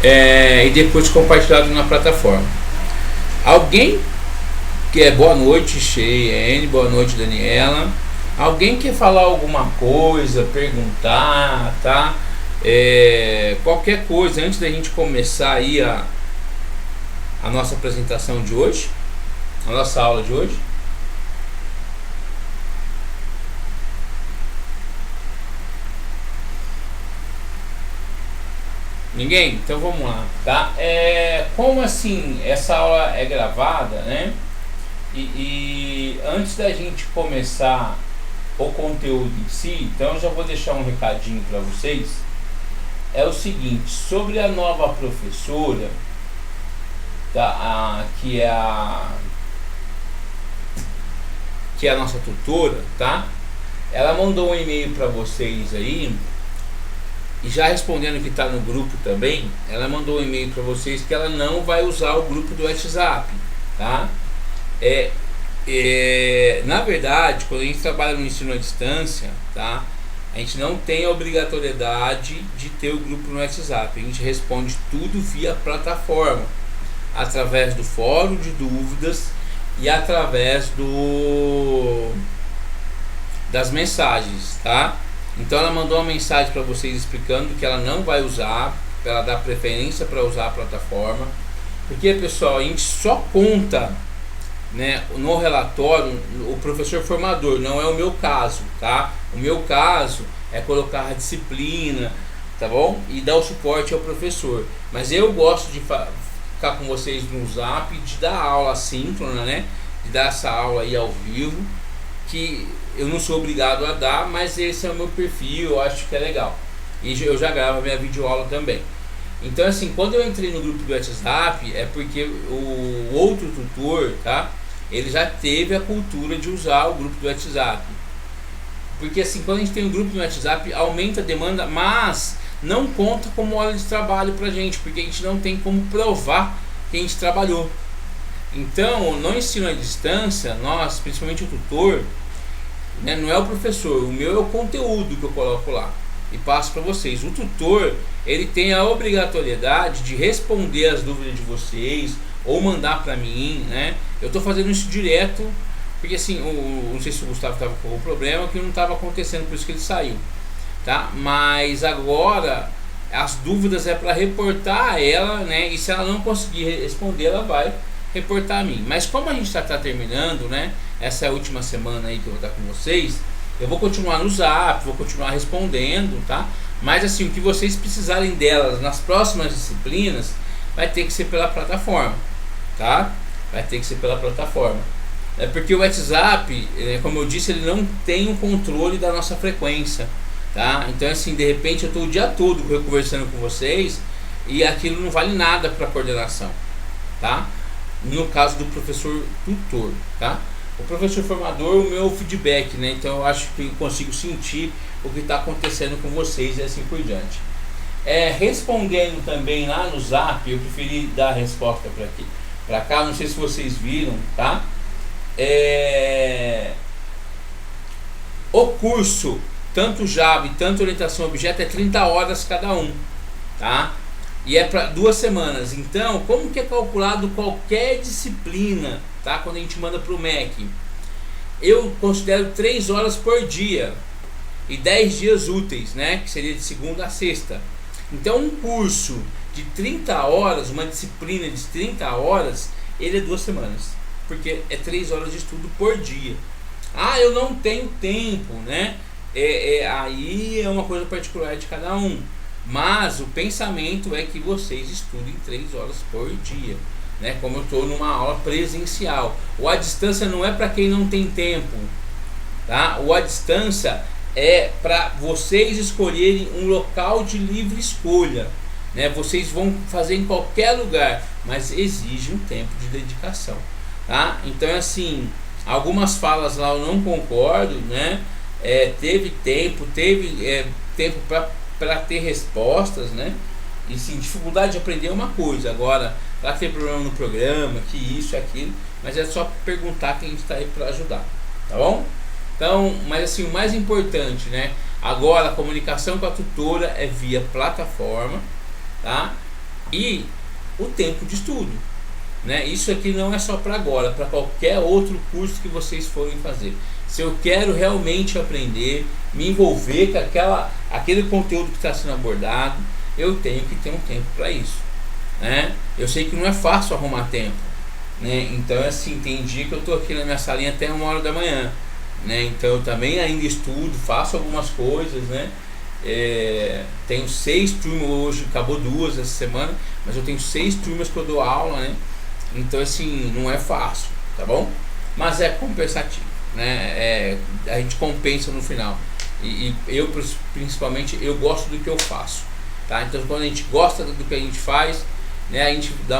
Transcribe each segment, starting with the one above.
e depois compartilhado na plataforma. Alguém que é boa noite, Cheyenne, boa noite, Daniela. Alguém quer falar alguma coisa, perguntar, tá? Qualquer coisa antes da gente começar aí a nossa apresentação de hoje, a nossa aula de hoje. Ninguém? Então vamos lá, tá? Como assim essa aula é gravada, né? E antes da gente começar o conteúdo em si, então eu já vou deixar um recadinho para vocês. É o seguinte, sobre a nova professora, tá? Que é a nossa tutora, tá? Ela mandou um e-mail para vocês aí. E já respondendo que está no grupo também, ela mandou um e-mail para vocês que ela não vai usar o grupo do WhatsApp, tá? Na verdade, quando a gente trabalha no ensino à distância, tá? A gente não tem a obrigatoriedade de ter o grupo no WhatsApp. A gente responde tudo via plataforma, através do fórum de dúvidas e através das mensagens, tá? Então ela mandou uma mensagem para vocês explicando que ela não vai usar, ela dá preferência para usar a plataforma, porque pessoal, a gente só conta, né, no relatório o professor formador, não é o meu caso, tá? O meu caso é colocar a disciplina, tá bom? E dar o suporte ao professor, mas eu gosto de ficar com vocês no Zap, de dar aula assíncrona, né? De dar essa aula aí ao vivo, que eu não sou obrigado a dar, mas esse é o meu perfil, eu acho que é legal. E eu já gravo a minha videoaula também. Então assim, quando eu entrei no grupo do WhatsApp, é porque o outro tutor, tá? Ele já teve a cultura de usar o grupo do WhatsApp. Porque assim, quando a gente tem um grupo no WhatsApp, aumenta a demanda, mas não conta como hora de trabalho pra gente, porque a gente não tem como provar que a gente trabalhou. Então, no ensino à distância, nós, principalmente o tutor, né, não é o professor, o meu é o conteúdo que eu coloco lá e passo para vocês. O tutor, ele tem a obrigatoriedade de responder as dúvidas de vocês ou mandar para mim, né? Eu estou fazendo isso direto, porque assim, não sei se o Gustavo estava com algum problema, que não estava acontecendo, por isso que ele saiu, tá? Mas agora as dúvidas é para reportar a ela, né? E se ela não conseguir responder, ela vai reportar a mim. Mas como a gente está terminando, né? Essa é a última semana aí que eu vou estar com vocês. Eu vou continuar no Zap, vou continuar respondendo, tá? Mas assim, o que vocês precisarem delas nas próximas disciplinas vai ter que ser pela plataforma, tá? Vai ter que ser pela plataforma. É porque o WhatsApp, como eu disse, ele não tem o controle da nossa frequência, tá? Então assim, de repente eu estou o dia todo conversando com vocês e aquilo não vale nada para a coordenação, tá? No caso do professor tutor, tá? O professor formador, o meu feedback, né? Então eu acho que eu consigo sentir o que está acontecendo com vocês e assim por diante. Respondendo também lá no Zap, eu preferi dar a resposta para cá, não sei se vocês viram, tá? O curso, tanto Java e tanto orientação a objeto, é 30 horas cada um, tá? E é para 2 semanas. Então, como que é calculado qualquer disciplina, tá? Quando a gente manda para o MEC, eu considero 3 horas por dia e 10 dias úteis, né? Que seria de segunda a sexta. Então, um curso de 30 horas, uma disciplina de 30 horas, ele é 2 semanas, porque é 3 horas de estudo por dia. Ah, eu não tenho tempo, né? Aí é uma coisa particular de cada um. Mas o pensamento é que vocês estudem 3 horas por dia, né? Como eu estou numa aula presencial. O à distância não é para quem não tem tempo, tá? O à distância é para vocês escolherem um local de livre escolha, né? Vocês vão fazer em qualquer lugar, mas exige um tempo de dedicação, tá? Então assim, algumas falas lá eu não concordo, né? Teve tempo para ter respostas, né? E sim, dificuldade de aprender é uma coisa. Agora, para ter problema no programa, que isso, aquilo, mas é só perguntar que a gente está aí para ajudar, tá bom? Então, mas assim, o mais importante, né? Agora a comunicação com a tutora é via plataforma, tá? e o tempo de estudo, né? Isso aqui não é só para agora, para qualquer outro curso que vocês forem fazer. Se eu quero realmente aprender, me envolver com aquele conteúdo que está sendo abordado, eu tenho que ter um tempo para isso, né? Eu sei que não é fácil arrumar tempo, né? Então assim, tem dia que eu estou aqui na minha salinha até 1 hora da manhã, né? Então eu também ainda estudo, faço algumas coisas, né? Tenho 6 turmas hoje, acabou 2 essa semana, mas eu tenho 6 turmas que eu dou aula, né? Então assim, não é fácil, tá bom? Mas é compensativo, né? A gente compensa no final. E eu principalmente eu gosto do que eu faço, tá? Então quando a gente gosta do que a gente faz, né, a gente dá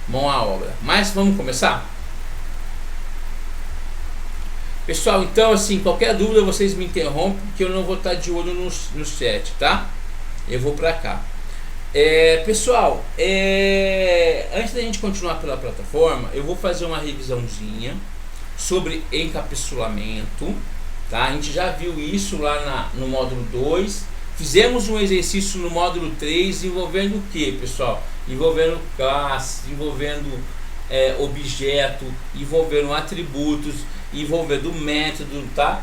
mão à obra. Mas vamos começar? Pessoal, então assim, qualquer dúvida vocês me interrompem, porque eu não vou estar de olho no chat, tá? Eu vou pra cá. Pessoal, antes da gente continuar pela plataforma, eu vou fazer uma revisãozinha sobre encapsulamento, tá? A gente já viu isso lá no módulo 2. Fizemos um exercício no módulo 3 envolvendo o que, pessoal? Envolvendo classes, envolvendo objeto, envolvendo atributos, envolvendo método, tá?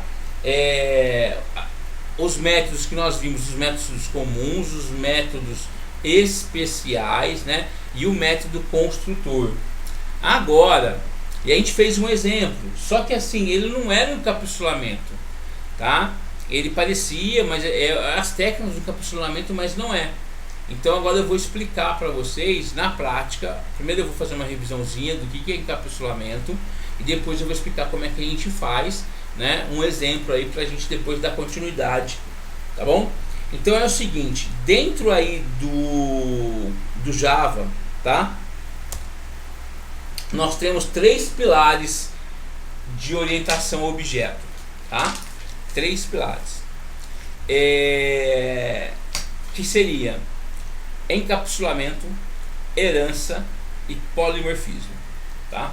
Os métodos que nós vimos, os métodos comuns, os métodos especiais, né? E o método construtor. Agora, e a gente fez um exemplo, só que assim, ele não era um encapsulamento, tá? Ele parecia, mas as técnicas do encapsulamento, mas não é. Então agora eu vou explicar para vocês na prática. Primeiro eu vou fazer uma revisãozinha do que é encapsulamento e depois eu vou explicar como é que a gente faz, né? Um exemplo aí para a gente depois dar continuidade, tá bom? Então é o seguinte, dentro aí do Java, tá? Nós temos 3 pilares de orientação a objeto, tá? 3 pilares. Que seria encapsulamento, herança e polimorfismo, tá?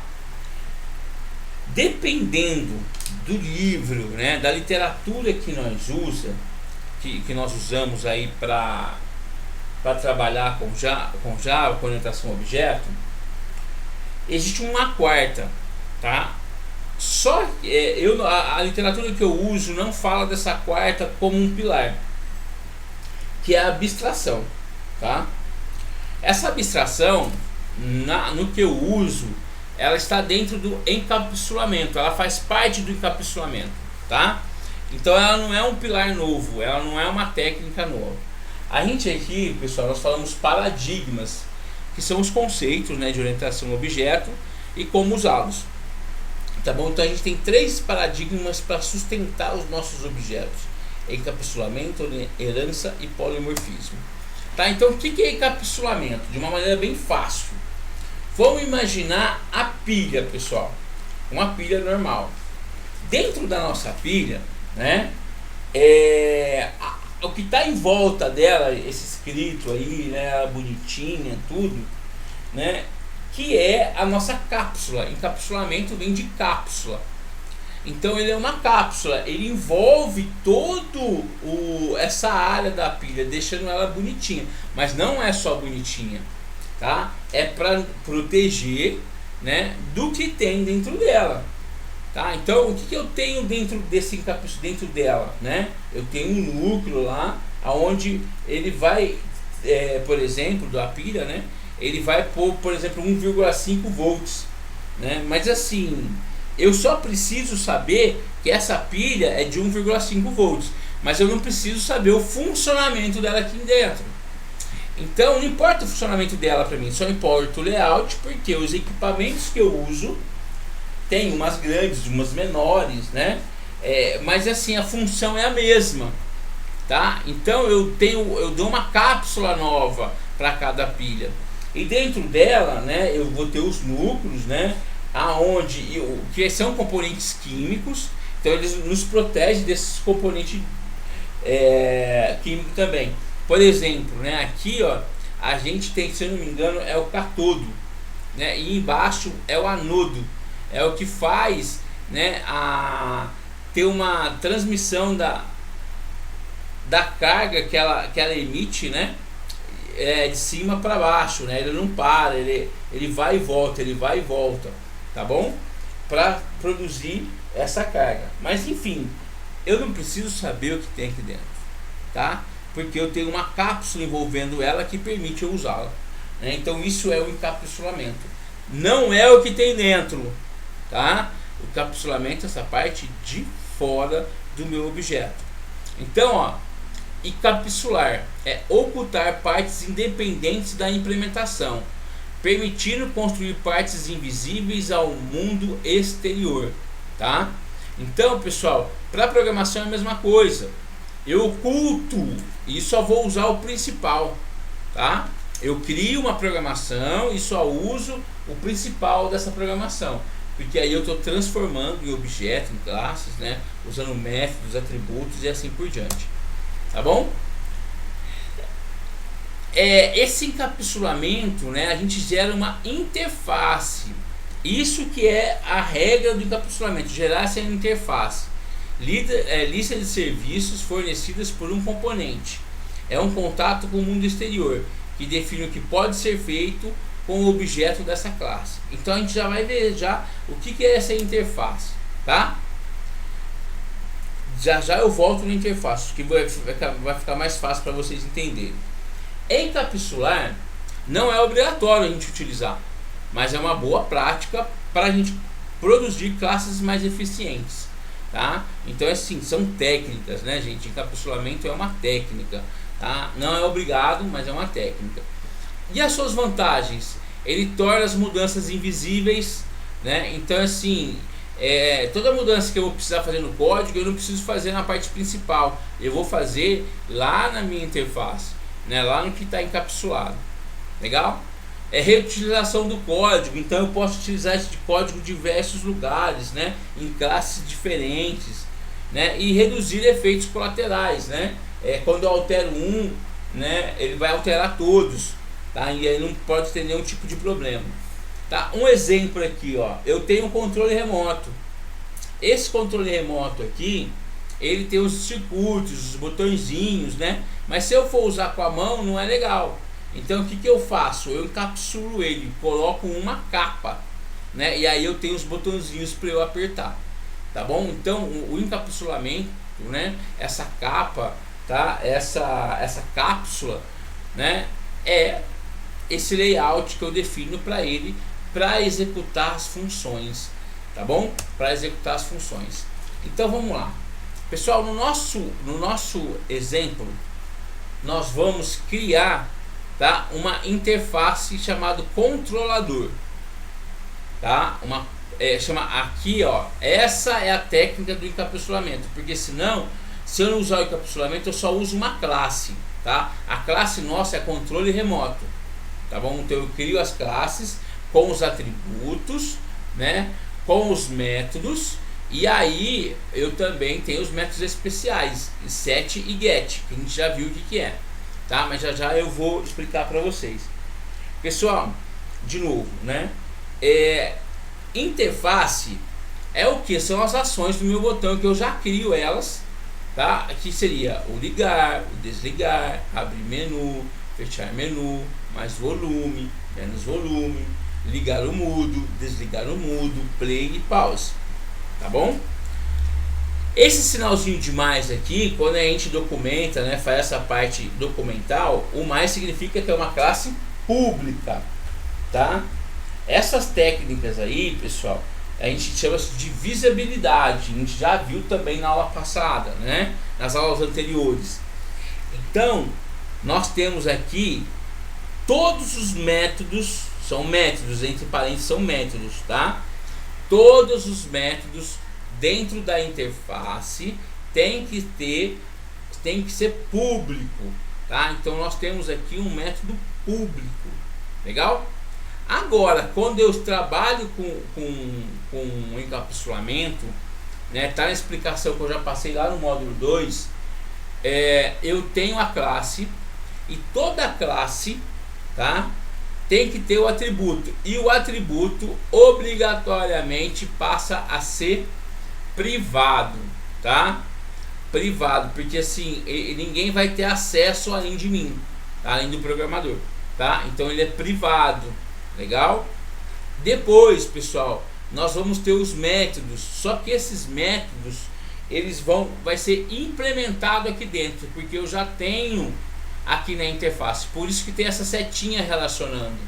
Dependendo do livro, né, da literatura que nós usamos aí para trabalhar com Java, com orientação a objeto, existe uma quarta, tá? Só a literatura que eu uso não fala dessa quarta como um pilar, que é a abstração, tá? Essa abstração, no que eu uso, ela está dentro do encapsulamento, ela faz parte do encapsulamento, tá? Então ela não é um pilar novo, ela não é uma técnica nova. A gente aqui, pessoal, nós falamos paradigmas, que são os conceitos, né, de orientação a objeto e como usá-los, tá bom? Então a gente tem 3 paradigmas para sustentar os nossos objetos: encapsulamento, herança e polimorfismo, tá? Então o que é encapsulamento? De uma maneira bem fácil, vamos imaginar a pilha, pessoal, uma pilha normal. Dentro da nossa pilha, né, o que está em volta dela, esse escrito aí, né, bonitinha, tudo, né, que é a nossa cápsula. Encapsulamento vem de cápsula. Então ele é uma cápsula, ele envolve todo essa área da pilha, deixando ela bonitinha. Mas não é só bonitinha, tá? É para proteger, né, do que tem dentro dela, tá? Então o que eu tenho dentro dentro dela, né? Eu tenho um núcleo lá, aonde ele vai, por exemplo, da pilha, né? Ele vai pôr, por exemplo, 1,5 volts, né? Mas assim, eu só preciso saber que essa pilha é de 1,5 volts, mas eu não preciso saber o funcionamento dela aqui dentro. Então não importa o funcionamento dela para mim, só importa o layout, porque os equipamentos que eu uso tem umas grandes, umas menores, né? Mas assim, a função é a mesma, tá? Então eu dou uma cápsula nova para cada pilha, e dentro dela, né, eu vou ter os núcleos, né, que são componentes químicos. Então eles nos protegem desses componentes químicos também. Por exemplo, né, aqui, ó, a gente tem, se eu não me engano, é o catodo, né, e embaixo é o anodo, é o que faz, né, ter uma transmissão da carga que ela emite, né, de cima para baixo, né? Ele não para, ele vai e volta, ele vai e volta, tá bom? Para produzir essa carga. Mas enfim, eu não preciso saber o que tem aqui dentro, tá? Porque eu tenho uma cápsula envolvendo ela que permite eu usá-la, né? Então isso é o encapsulamento. Não é o que tem dentro, tá? O encapsulamento é essa parte de fora do meu objeto. Então, ó, encapsular é ocultar partes independentes da implementação, permitindo construir partes invisíveis ao mundo exterior, tá? Então, pessoal, para programação é a mesma coisa. Eu oculto e só vou usar o principal, tá? Eu crio uma programação e só uso o principal dessa programação, porque aí eu estou transformando em objeto, em classes, né? Usando métodos, atributos e assim por diante, tá bom? Esse encapsulamento, né? A gente gera uma interface. Isso que é a regra do encapsulamento, gerar essa interface. Lista de serviços fornecidas por um componente. É um contato com o mundo exterior, que define o que pode ser feito com o objeto dessa classe. Então a gente já vai ver já o que é essa interface, tá? Já eu volto na interface, que vai ficar mais fácil para vocês entenderem. Encapsular não é obrigatório a gente utilizar, mas é uma boa prática para a gente produzir classes mais eficientes, tá? Então assim, são técnicas, né, gente? Encapsulamento é uma técnica, tá? Não é obrigado, mas é uma técnica. E as suas vantagens? Ele torna as mudanças invisíveis, né? Então assim, toda mudança que eu vou precisar fazer no código, eu não preciso fazer na parte principal, eu vou fazer lá na minha interface, né? Lá no que está encapsulado. Legal? Reutilização do código, então eu posso utilizar esse código em diversos lugares, né? Em classes diferentes, né? E reduzir efeitos colaterais, né? Quando eu altero um, né? Ele vai alterar todos, tá? E aí não pode ter nenhum tipo de problema, tá? Um exemplo aqui, ó, eu tenho um controle remoto. Esse controle remoto aqui, ele tem os circuitos, os botõezinhos, né? Mas se eu for usar com a mão, não é legal. Então o que eu faço? Eu encapsulo ele, coloco uma capa, né? E aí eu tenho os botõezinhos para eu apertar, tá bom? Então o encapsulamento, né? Essa capa, tá? Essa cápsula, né? É esse layout que eu defino para ele, para executar as funções, tá bom? Para executar as funções. Então vamos lá, pessoal. No nosso exemplo, nós vamos criar, tá, uma interface chamado controlador, tá? Chama aqui, ó. Essa é a técnica do encapsulamento, porque senão, se eu não usar o encapsulamento, eu só uso uma classe, tá? A classe nossa é controle remoto, tá bom? Então eu crio as classes com os atributos, né? Com os métodos, e aí eu também tenho os métodos especiais, set e get, que a gente já viu o que é, tá? Mas já eu vou explicar para vocês. Pessoal, de novo, né? Interface é o que? São as ações do meu botão, que eu já crio elas, tá? Aqui seria o ligar, o desligar, abrir menu, fechar menu, mais volume, menos volume, ligar o mudo, desligar o mudo, play e pause, tá bom? Esse sinalzinho de mais aqui, quando a gente documenta, né, faz essa parte documental, o mais significa que é uma classe pública, tá? Essas técnicas aí, pessoal, a gente chama de visibilidade. A gente já viu também na aula passada, né? Nas aulas anteriores. Então, nós temos aqui todos os métodos, são métodos, entre parênteses, são métodos, tá? Todos os métodos dentro da interface tem que ser público, tá? Então nós temos aqui um método público, legal? Agora, quando eu trabalho com encapsulamento, né, tá na explicação que eu já passei lá no módulo 2, eu tenho a classe, e toda classe, tá, tem que ter o atributo, e o atributo obrigatoriamente passa a ser privado, tá? Privado, porque assim ninguém vai ter acesso além de mim, além do programador, tá? Então ele é privado, legal? Depois, pessoal, nós vamos ter os métodos, só que esses métodos vai ser implementado aqui dentro, porque eu já tenho aqui na interface, por isso que tem essa setinha relacionando,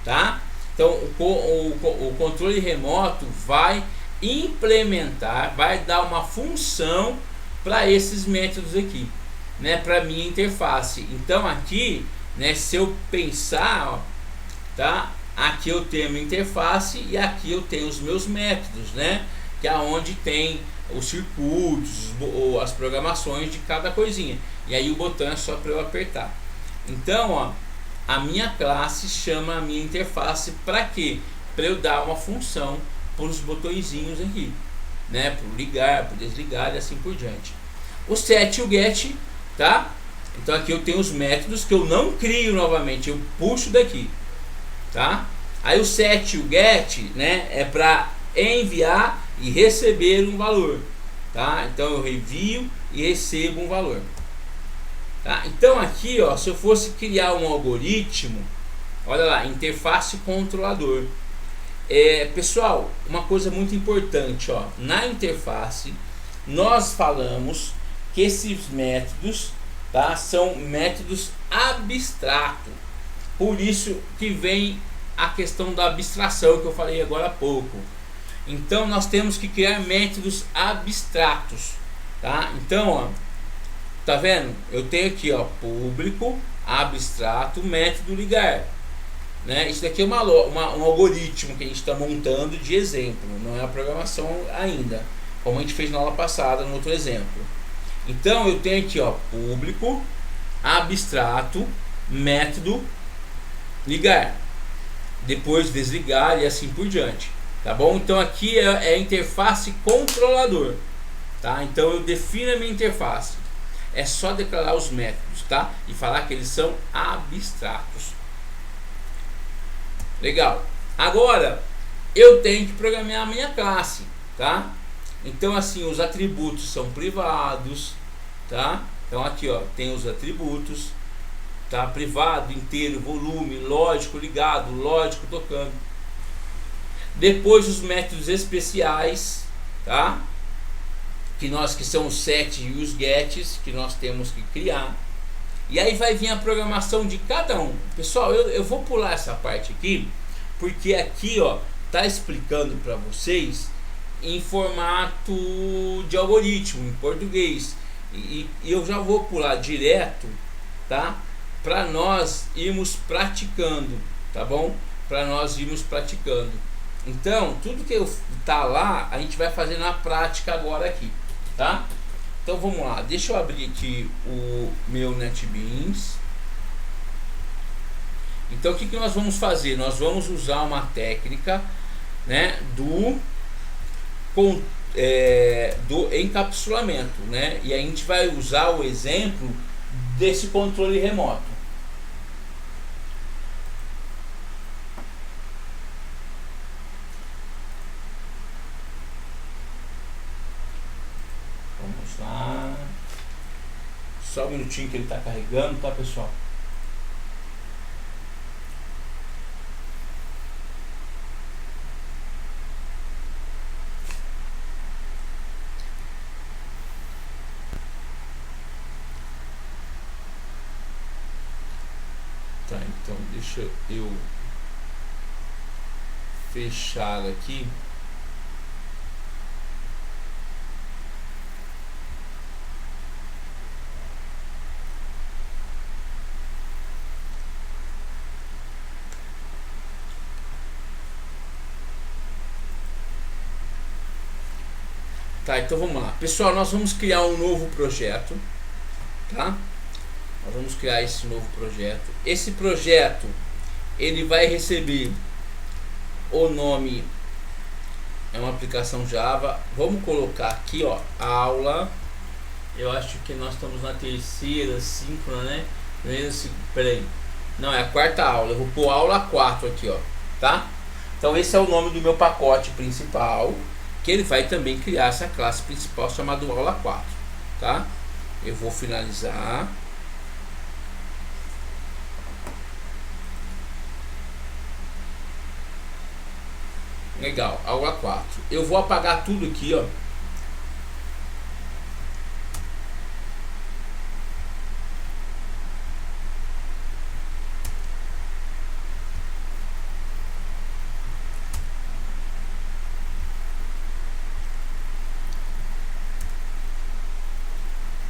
tá? Então o controle remoto vai implementar, vai dar uma função para esses métodos aqui, né, para minha interface. Então aqui, né, se eu pensar, ó, tá? Aqui eu tenho a minha interface e aqui eu tenho os meus métodos, né? Que é onde tem os circuitos, as programações de cada coisinha. E aí o botão é só para eu apertar. Então, ó, a minha classe chama a minha interface para quê? Para eu dar uma função para os botõezinhos aqui, né? Para ligar, para desligar e assim por diante. O set e o get, tá? Então aqui eu tenho os métodos que eu não crio novamente, eu puxo daqui. Tá? Aí o set e o get, né, é para enviar e receber um valor, tá? Então eu envio e recebo um valor, tá? Então aqui, ó, se eu fosse criar um algoritmo, olha lá, interface controlador. Pessoal, uma coisa muito importante, ó, na interface nós falamos que esses métodos, tá, são métodos abstratos. Por isso que vem a questão da abstração que eu falei agora há pouco. Então nós temos que criar métodos abstratos, tá? Então, ó, tá vendo? Eu tenho aqui, ó, público, abstrato, método ligar, né? Isso daqui é um algoritmo que a gente está montando de exemplo, não é a programação ainda, como a gente fez na aula passada no outro exemplo. Então eu tenho aqui, ó, público, abstrato, método ligar, depois desligar e assim por diante, tá bom? Então aqui é a interface controlador, tá? Então eu defino a minha interface, é só declarar os métodos, tá? E falar que eles são abstratos. Legal. Agora eu tenho que programar a minha classe, tá? Então assim, os atributos são privados, tá? Então aqui, ó, tem os atributos, tá? Privado, inteiro, volume, lógico ligado, lógico tocando. Depois os métodos especiais, tá? Que são os set e os gets que nós temos que criar. E aí vai vir a programação de cada um. Pessoal, eu vou pular essa parte aqui, porque aqui, ó, tá explicando para vocês em formato de algoritmo, em português. E eu já vou pular direto, tá? Para nós irmos praticando, tá bom? Para nós irmos praticando. Então, tudo que tá lá, a gente vai fazer na prática agora aqui, tá? Então vamos lá, deixa eu abrir aqui o meu NetBeans. Então o que nós vamos fazer? Nós vamos usar uma técnica, né, do encapsulamento, né? E a gente vai usar o exemplo desse controle remoto. Vamos lá. Só um minutinho que ele está carregando, tá, pessoal? Tá, então deixa eu fechar aqui. Tá, então vamos lá. Pessoal, nós vamos criar um novo projeto, tá? Nós vamos criar esse novo projeto. Esse projeto, ele vai receber o nome, é uma aplicação Java. Vamos colocar aqui, ó, aula. Eu acho que nós estamos na terceira síncrona, né? Peraí. Não, é a quarta aula. Eu vou pôr aula 4 aqui, ó, tá? Então esse é o nome do meu pacote principal, que ele vai também criar essa classe principal chamada aula 4, tá? Eu vou finalizar. Legal, aula 4. Eu vou apagar tudo aqui, ó.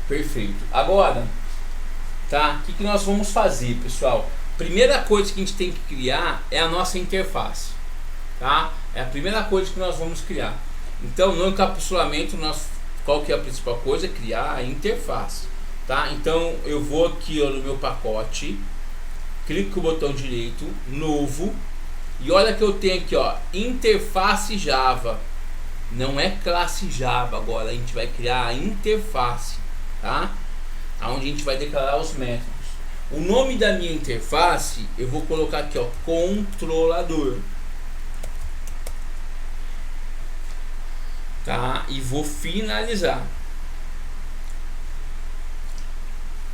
Perfeito. Agora, tá? O que nós vamos fazer, pessoal? Primeira coisa que a gente tem que criar é a nossa interface, tá? É a primeira coisa que nós vamos criar. Então, no encapsulamento, qual que é a principal coisa? Criar a interface, tá? Então, eu vou aqui, ó, no meu pacote, clico com o botão direito, novo, e olha que eu tenho aqui, ó, interface Java. Não é classe Java agora, a gente vai criar a interface, tá? Onde a gente vai declarar os métodos. O nome da minha interface eu vou colocar aqui, ó, controlador, tá? E vou finalizar.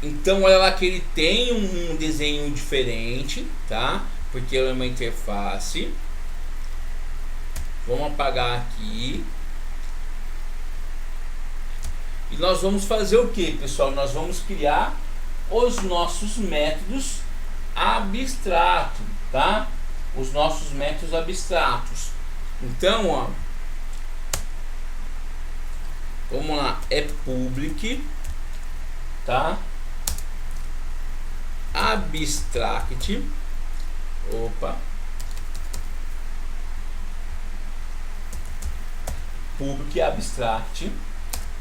Então olha lá que ele tem um desenho diferente, tá? Porque é uma interface. Vamos apagar aqui. E nós vamos fazer o que, pessoal? Nós vamos criar os nossos métodos abstratos, tá? Os nossos métodos abstratos. Então, ó, vamos lá, é public, tá? Abstract, opa, public abstract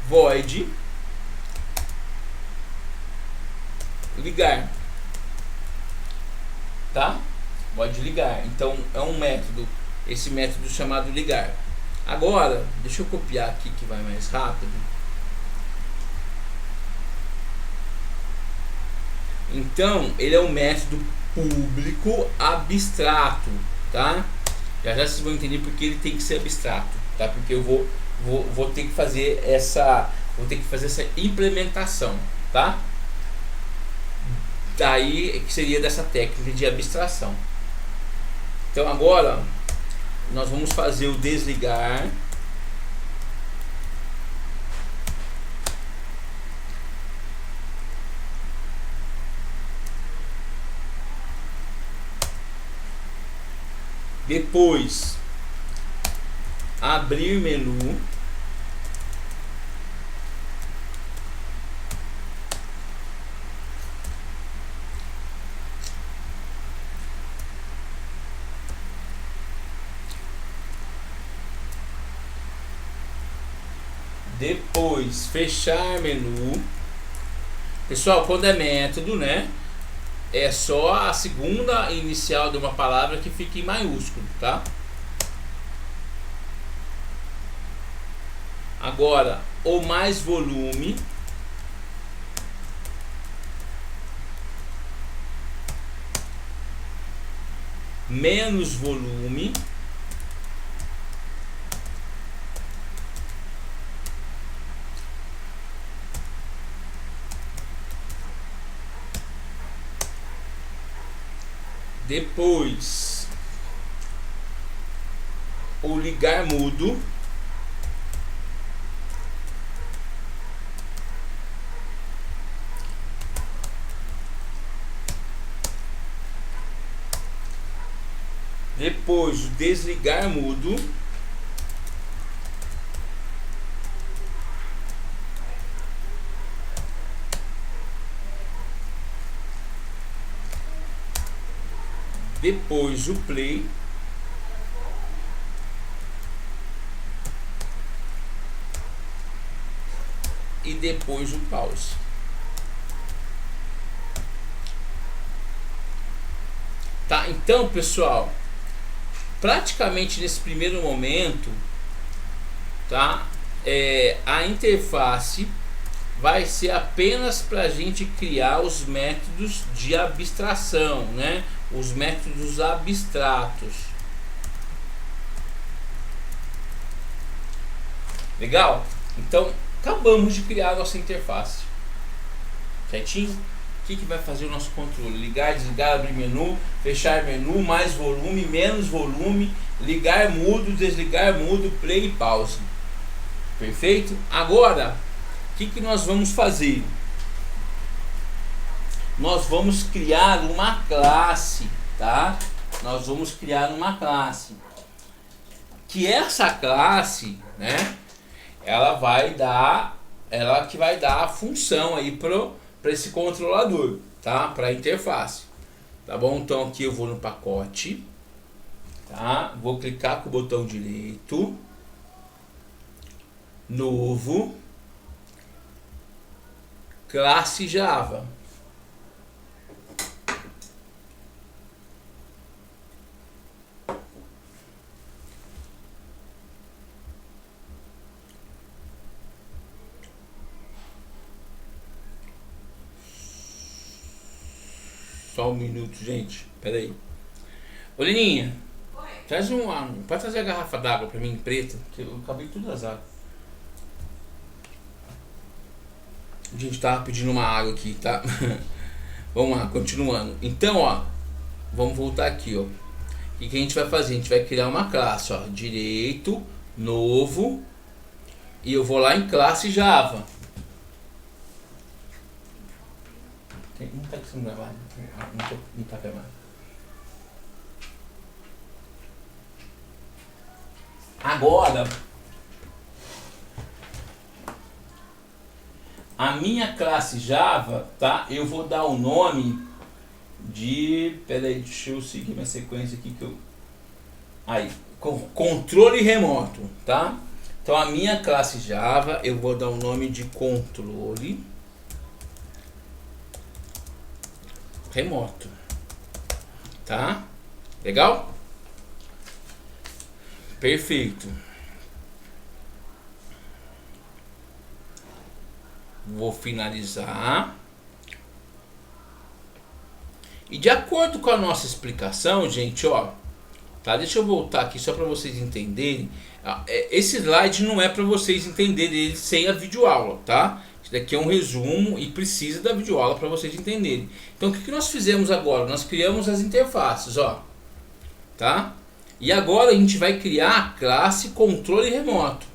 void ligar, tá? Void ligar. Então é um método, esse método chamado ligar. Agora deixa eu copiar aqui que vai mais rápido. Então ele é um método público abstrato, tá? Já vocês vão entender porque ele tem que ser abstrato, tá? Porque eu vou ter que fazer essa implementação, tá? Daí que seria dessa técnica de abstração. Então agora nós vamos fazer o desligar. Depois abrir menu. Depois fechar menu. Pessoal, quando é método, né? É só a segunda inicial de uma palavra que fica em maiúsculo, tá? Agora, o mais volume. Menos volume. Depois o ligar mudo. Depois o desligar mudo. Depois o play. E depois o pause. Tá, então pessoal, praticamente nesse primeiro momento, tá? A interface vai ser apenas para a gente criar os métodos de abstração, né? Os métodos abstratos. Legal? Então, acabamos de criar a nossa interface. Certinho? O que vai fazer o nosso controle? Ligar, desligar, abrir menu, fechar menu, mais volume, menos volume ligar mudo, desligar mudo, play e pause. Perfeito? Agora, o que nós vamos fazer? Nós vamos criar uma classe, tá? Nós vamos criar uma classe. Que essa classe, né? Ela que vai dar a função aí para esse controlador, tá? Para a interface, tá bom? Então aqui eu vou no pacote, tá? Vou clicar com o botão direito, novo, classe Java. Só um minuto, gente. Pera aí. Ô, Leninha, traz pode trazer a garrafa d'água pra mim, preta, que eu acabei tudo as águas. A gente tava pedindo uma água aqui, tá? Vamos lá, continuando. Então, ó, vamos voltar aqui, ó. O que a gente vai fazer? A gente vai criar uma classe, ó. Direito, novo. E eu vou lá em classe Java. Não tá sendo gravado. Não tá gravado. Agora, a minha classe Java, tá? Eu vou dar o nome de... Pera aí, deixa eu seguir minha sequência aqui que eu... Aí, controle remoto, tá? Então a minha classe Java, eu vou dar o nome de controle remoto, tá? Legal? Perfeito. Vou finalizar. E de acordo com a nossa explicação, gente, ó, tá? Deixa eu voltar aqui só para vocês entenderem. Esse slide não é para vocês entenderem ele sem a videoaula, tá? Isso daqui é um resumo e precisa da videoaula para vocês entenderem. Então o que nós fizemos agora? Nós criamos as interfaces, ó, tá? E agora a gente vai criar a classe controle remoto,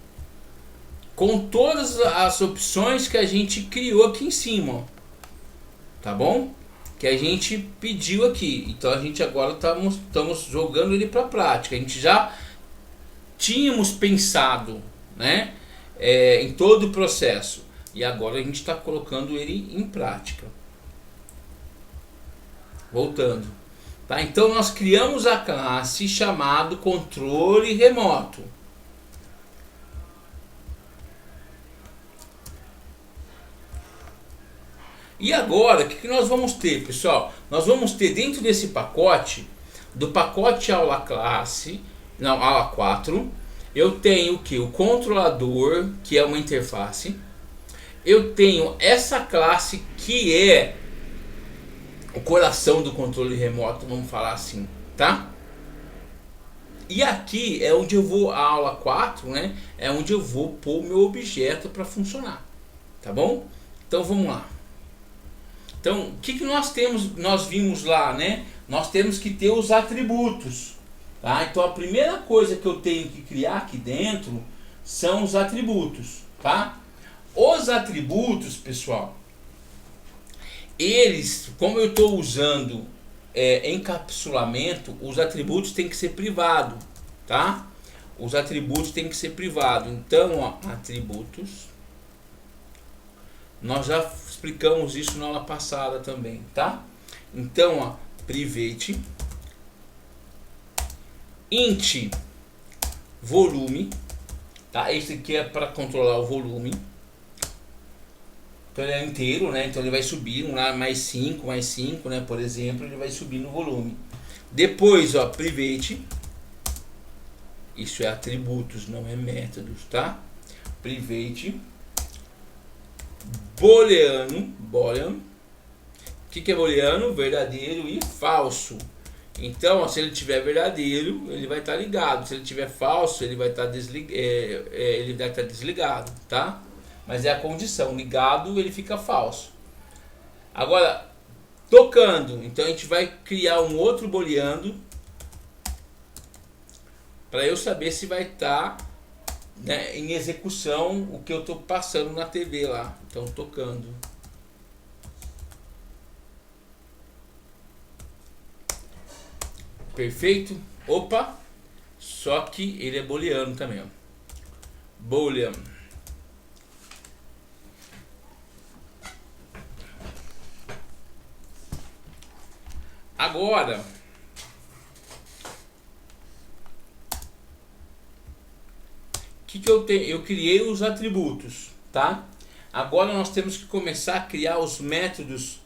com todas as opções que a gente criou aqui em cima, ó, tá bom? Que a gente pediu aqui. Então a gente agora estamos jogando ele para a prática. A gente já tínhamos pensado, né, em todo o processo, e agora a gente está colocando ele em prática. Voltando, tá? Então nós criamos a classe chamado controle remoto. E agora, o que nós vamos ter, pessoal? Nós vamos ter dentro desse pacote, do pacote aula classe, não, aula 4, eu tenho o que? O controlador, que é uma interface. Eu tenho essa classe que é o coração do controle remoto, vamos falar assim, tá? E aqui é onde eu vou, a aula 4, né? É onde eu vou pôr o meu objeto para funcionar, tá bom? Então vamos lá. Então, o que nós temos? Nós vimos lá, né? Nós temos que ter os atributos, tá? Então, a primeira coisa que eu tenho que criar aqui dentro são os atributos, tá? Os atributos, pessoal, eles, como eu estou usando encapsulamento, os atributos têm que ser privado, tá? Os atributos têm que ser privado. Então, ó, atributos, nós já explicamos isso na aula passada também, tá? Então, ó, private int volume, tá? Esse aqui é para controlar o volume. Então ele é inteiro, né? Então ele vai subir mais 5, né? Por exemplo, ele vai subir no volume. Depois, ó, private, isso é atributos, não é métodos, tá? Private booleano. O que é booleano? Verdadeiro e falso. Então, ó, se ele tiver verdadeiro, ele vai estar ligado. Se ele tiver falso, ele vai estar desligado, tá? Mas é a condição, ligado ele fica falso. Agora, tocando, então a gente vai criar um outro booleano para eu saber se vai estar, né, em execução o que eu estou passando na TV lá. Então tocando. Perfeito? Opa! Só que ele é booleano também, ó. Boolean. Agora, que eu tenho? Eu criei os atributos, tá? Agora nós temos que começar a criar os métodos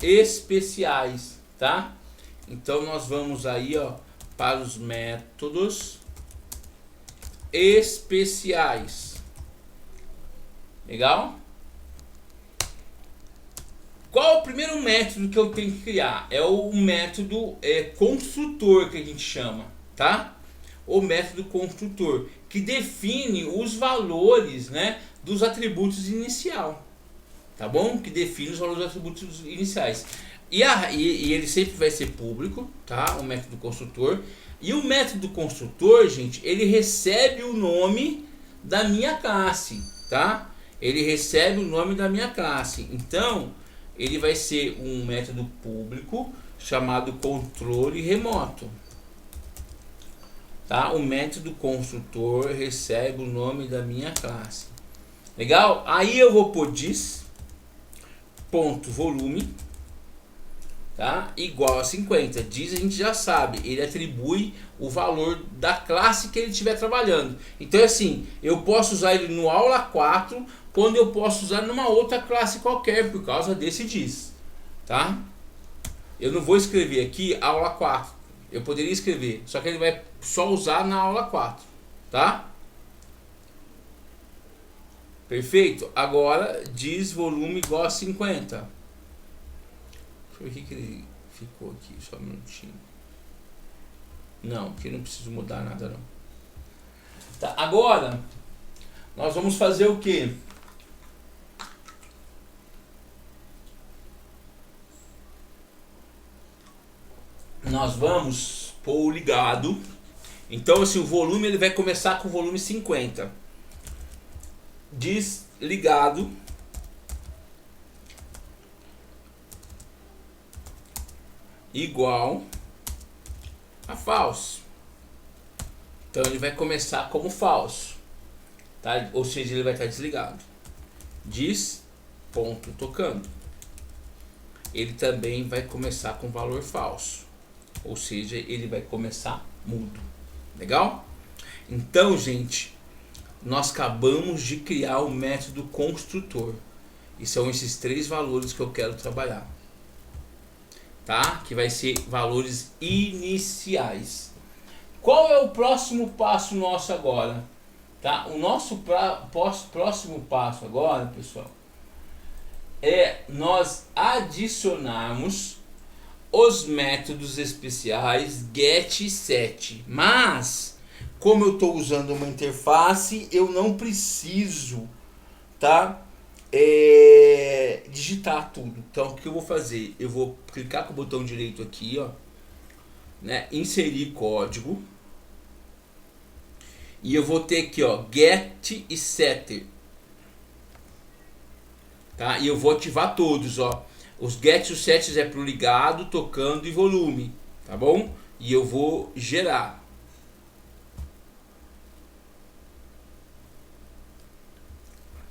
especiais, tá? Então nós vamos aí, ó, para os métodos especiais. Legal? Qual é o primeiro método que eu tenho que criar? É o método construtor, que a gente chama, tá? O método construtor, que define os valores, né, dos atributos inicial, tá bom? Que define os valores dos atributos iniciais. E ele sempre vai ser público, tá? O método construtor. E o método construtor, gente, ele recebe o nome da minha classe, tá? Ele recebe o nome da minha classe. Então, ele vai ser um método público chamado controle remoto. Tá? O método construtor recebe o nome da minha classe. Legal? Aí eu vou pôr diz ponto volume, tá? Igual a 50. Diz, a gente já sabe, ele atribui o valor da classe que ele estiver trabalhando. Então assim, eu posso usar ele no aula 4, quando eu posso usar numa outra classe qualquer, por causa desse diz, tá? Eu não vou escrever aqui aula 4. Eu poderia escrever, só que ele vai só usar na aula 4, tá? Perfeito? Agora diz volume igual a 50. Deixa eu ver o que ele ficou aqui, só um minutinho. Não, aqui não preciso mudar nada não. Tá, agora nós vamos fazer o que? Nós vamos pôr o ligado. Então assim, o volume ele vai começar com o volume 50. Diz ligado igual a falso. Então ele vai começar como falso, tá? Ou seja, ele vai estar desligado. Diz ponto tocando. Ele também vai começar com valor falso. Ou seja, ele vai começar mudo. Legal? Então, gente, nós acabamos de criar o método construtor. E são esses 3 valores que eu quero trabalhar. Tá? Que vai ser valores iniciais. Qual é o próximo passo nosso agora? Tá? O nosso próximo passo agora, pessoal, é nós adicionarmos os métodos especiais get e set. Mas, como eu estou usando uma interface, eu não preciso, tá, digitar tudo. Então, o que eu vou fazer? Eu vou clicar com o botão direito aqui, ó, né, inserir código. E eu vou ter aqui, ó, get e set. Tá? E eu vou ativar todos, ó. Os get e os sets é para o ligado, tocando e volume, tá bom? E eu vou gerar.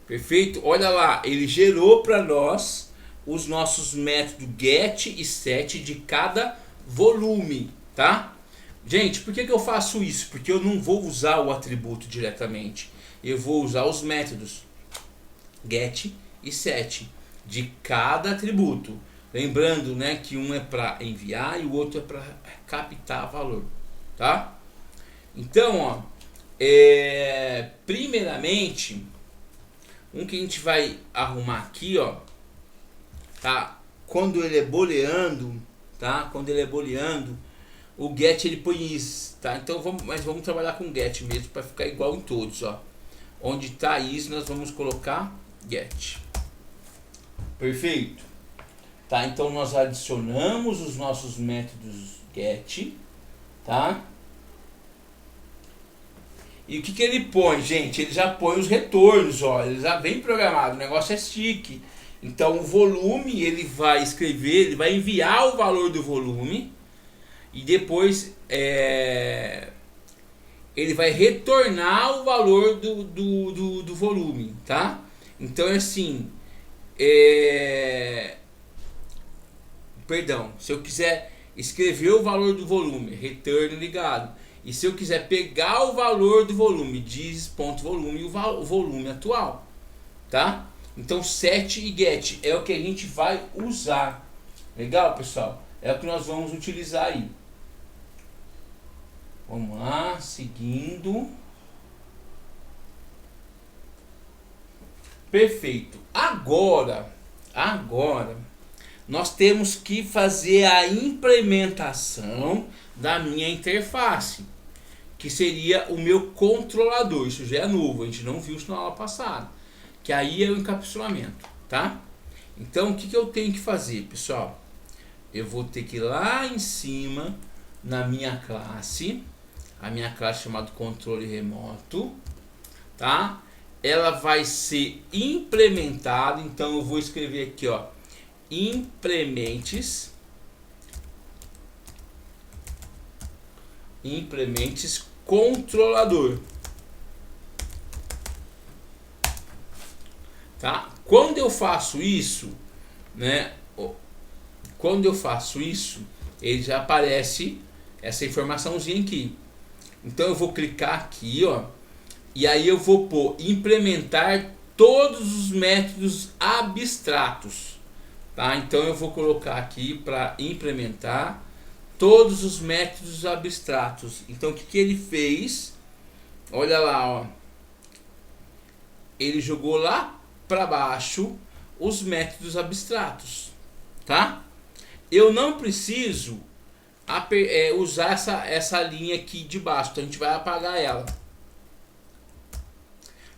Perfeito? Olha lá, ele gerou para nós os nossos métodos get e set de cada volume, tá? Gente, por que eu faço isso? Porque eu não vou usar o atributo diretamente. Eu vou usar os métodos get e set de cada atributo. Lembrando, né, que um é para enviar e o outro é para captar valor, tá? Então, ó, primeiramente, um que a gente vai arrumar aqui, ó, tá? Quando ele é booleando, tá? Quando ele é booleando, o get ele põe is, tá? Então vamos trabalhar com get mesmo para ficar igual em todos, ó. Onde tá is, nós vamos colocar get. Perfeito? Tá? Então nós adicionamos os nossos métodos get, tá? E o que ele põe, gente? Ele já põe os retornos, ó, ele já vem programado, o negócio é chique. Então o volume ele vai escrever, ele vai enviar o valor do volume e depois ele vai retornar o valor do volume, tá? Então é assim, perdão, se eu quiser escrever o valor do volume, return ligado. E se eu quiser pegar o valor do volume, diz ponto volume, o volume atual, tá? Então set e get é o que a gente vai usar. Legal, pessoal? É o que nós vamos utilizar aí. Vamos lá, seguindo. Perfeito. Agora nós temos que fazer a implementação da minha interface, que seria o meu controlador. Isso já é novo, a gente não viu isso na aula passada, que aí é o encapsulamento, tá? Então o que eu tenho que fazer, pessoal? Eu vou ter que ir lá em cima na minha classe, a minha classe chamada controle remoto, tá? Ela vai ser implementada, então eu vou escrever aqui, ó, implementes controlador, tá? Quando eu faço isso, né? Quando eu faço isso, ele já aparece essa informaçãozinha aqui. Então eu vou clicar aqui, ó, e aí eu vou pôr implementar todos os métodos abstratos, tá? Então eu vou colocar aqui para implementar todos os métodos abstratos. Então o que ele fez? Olha lá, ó. Ele jogou lá para baixo os métodos abstratos, tá? Eu não preciso usar essa linha aqui de baixo, então a gente vai apagar ela.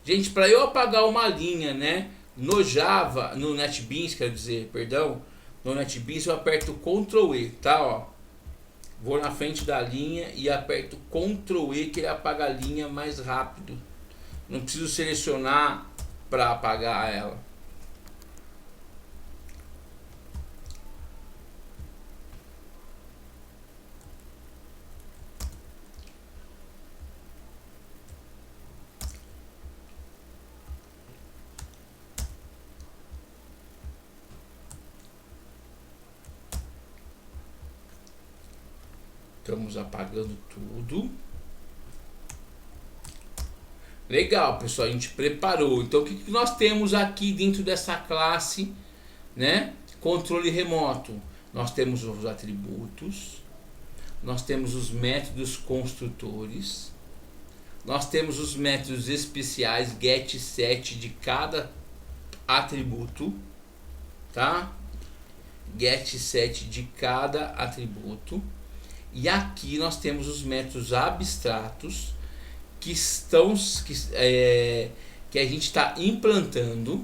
Gente, para eu apagar uma linha, né, no Java, no NetBeans, quer dizer, perdão, no NetBeans eu aperto Ctrl E, tá, ó. Vou na frente da linha e aperto Ctrl E, que ele apaga a linha mais rápido. Não preciso selecionar para apagar ela. Estamos apagando tudo. Legal, pessoal, a gente preparou. Então o que nós temos aqui dentro dessa classe, né? Controle remoto. Nós temos os atributos, nós temos os métodos construtores, nós temos os métodos especiais get, set de cada atributo, tá? Get, set de cada atributo. E aqui nós temos os métodos abstratos que a gente está implantando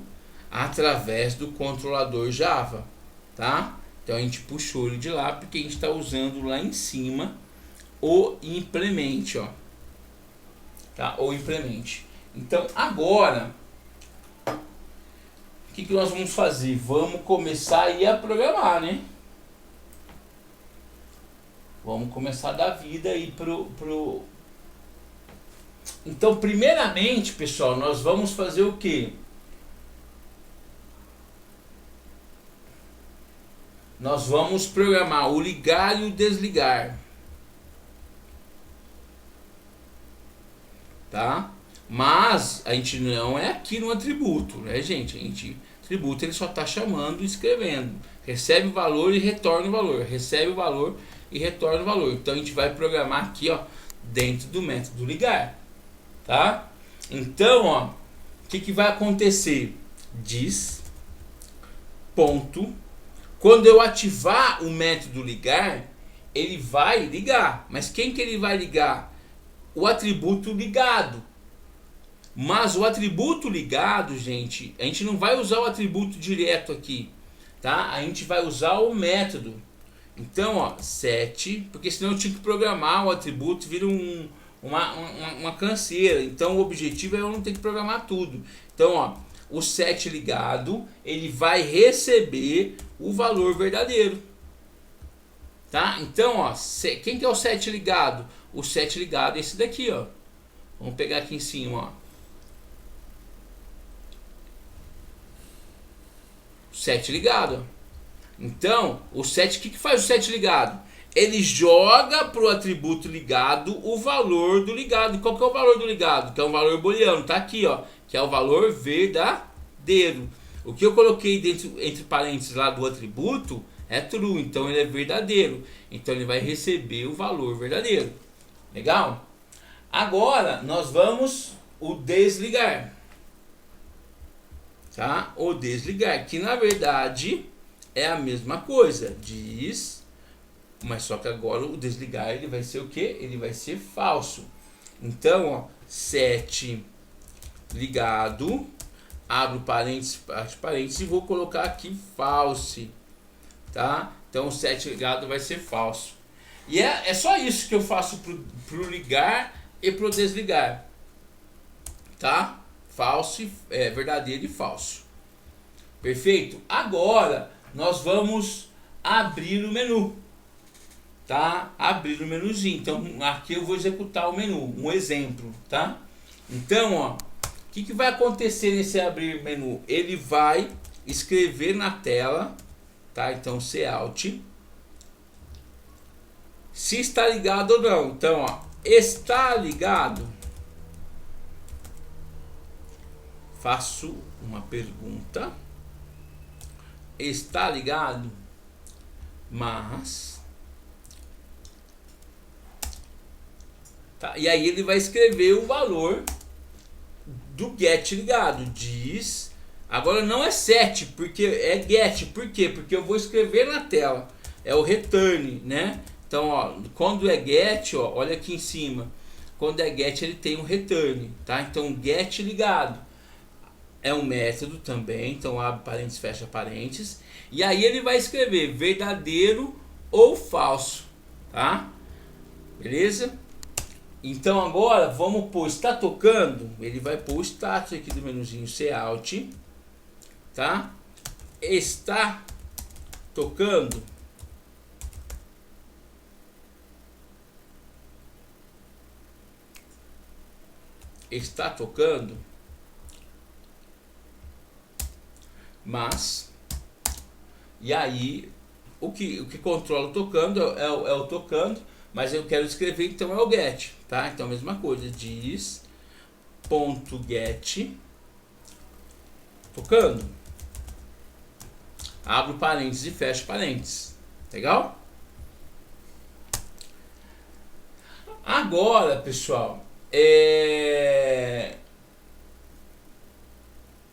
através do controlador Java, tá? Então a gente puxou ele de lá porque a gente está usando lá em cima o implemente, ó, tá? O implemente. Então agora o que nós vamos fazer? Vamos começar aí a programar, né? Vamos começar a dar vida aí pro... Então, primeiramente, pessoal, nós vamos fazer o quê? Nós vamos programar o ligar e o desligar. Tá? Mas a gente não é aqui no atributo, né, gente? Atributo ele só está chamando e escrevendo. Recebe o valor e retorna o valor. Recebe o valor e retorna o valor. Então a gente vai programar aqui, ó, dentro do método ligar, tá? Então, ó, o que vai acontecer? Diz ponto. Quando eu ativar o método ligar, ele vai ligar. Mas quem que ele vai ligar? O atributo ligado. Mas o atributo ligado, gente, a gente não vai usar o atributo direto aqui, tá? A gente vai usar o método. Então, ó, set, porque senão eu tinha que programar o atributo, vira um uma canseira. Então o objetivo é eu não ter que programar tudo. Então, ó, o set ligado, ele vai receber o valor verdadeiro. Tá? Então, ó, quem que é o set ligado? O set ligado é esse daqui, ó. Vamos pegar aqui em cima, ó. Set ligado. Então, o set, o que faz o set ligado? Ele joga para o atributo ligado o valor do ligado. Qual que é o valor do ligado? Que é um valor booleano, tá aqui, ó, que é o valor verdadeiro. O que eu coloquei dentro, entre parênteses lá do atributo é true, então ele é verdadeiro. Então ele vai receber o valor verdadeiro. Legal? Agora nós vamos o desligar. Tá? O desligar, que na verdade é a mesma coisa. Diz, mas só que agora o desligar ele vai ser o que? Ele vai ser falso. Então, ó, set ligado, abro parênteses, parênteses e vou colocar aqui false. Tá? Então o set ligado vai ser falso. E é só isso que eu faço pro ligar e pro desligar. Tá? Falso, verdadeiro e falso. Perfeito? Agora nós vamos abrir o menu. Tá? Abrir o menuzinho. Então aqui eu vou executar o menu, um exemplo, tá? Então, ó, o que vai acontecer nesse abrir menu? Ele vai escrever na tela, tá? Então Cout, se está ligado ou não. Então, ó, está ligado. Faço uma pergunta. Está ligado? Mas tá, e aí ele vai escrever o valor do get ligado. Diz, agora não é set, porque é get. Por quê? Porque eu vou escrever na tela. É o return, né? Então, ó, quando é get, ó, olha aqui em cima. Quando é get, ele tem um return, tá? Então, get ligado é um método também. Então, abre parênteses, fecha parênteses. E aí ele vai escrever verdadeiro ou falso, tá? Beleza? Então, agora vamos pôr está tocando. Ele vai pôr o status aqui do menuzinho Cout, tá? Está tocando. Está tocando. Mas, e aí o que controla o tocando é o tocando, mas eu quero escrever, então é o get, tá? Então a mesma coisa, diz ponto get tocando, abro parênteses e fecho parênteses. Legal? Agora, pessoal,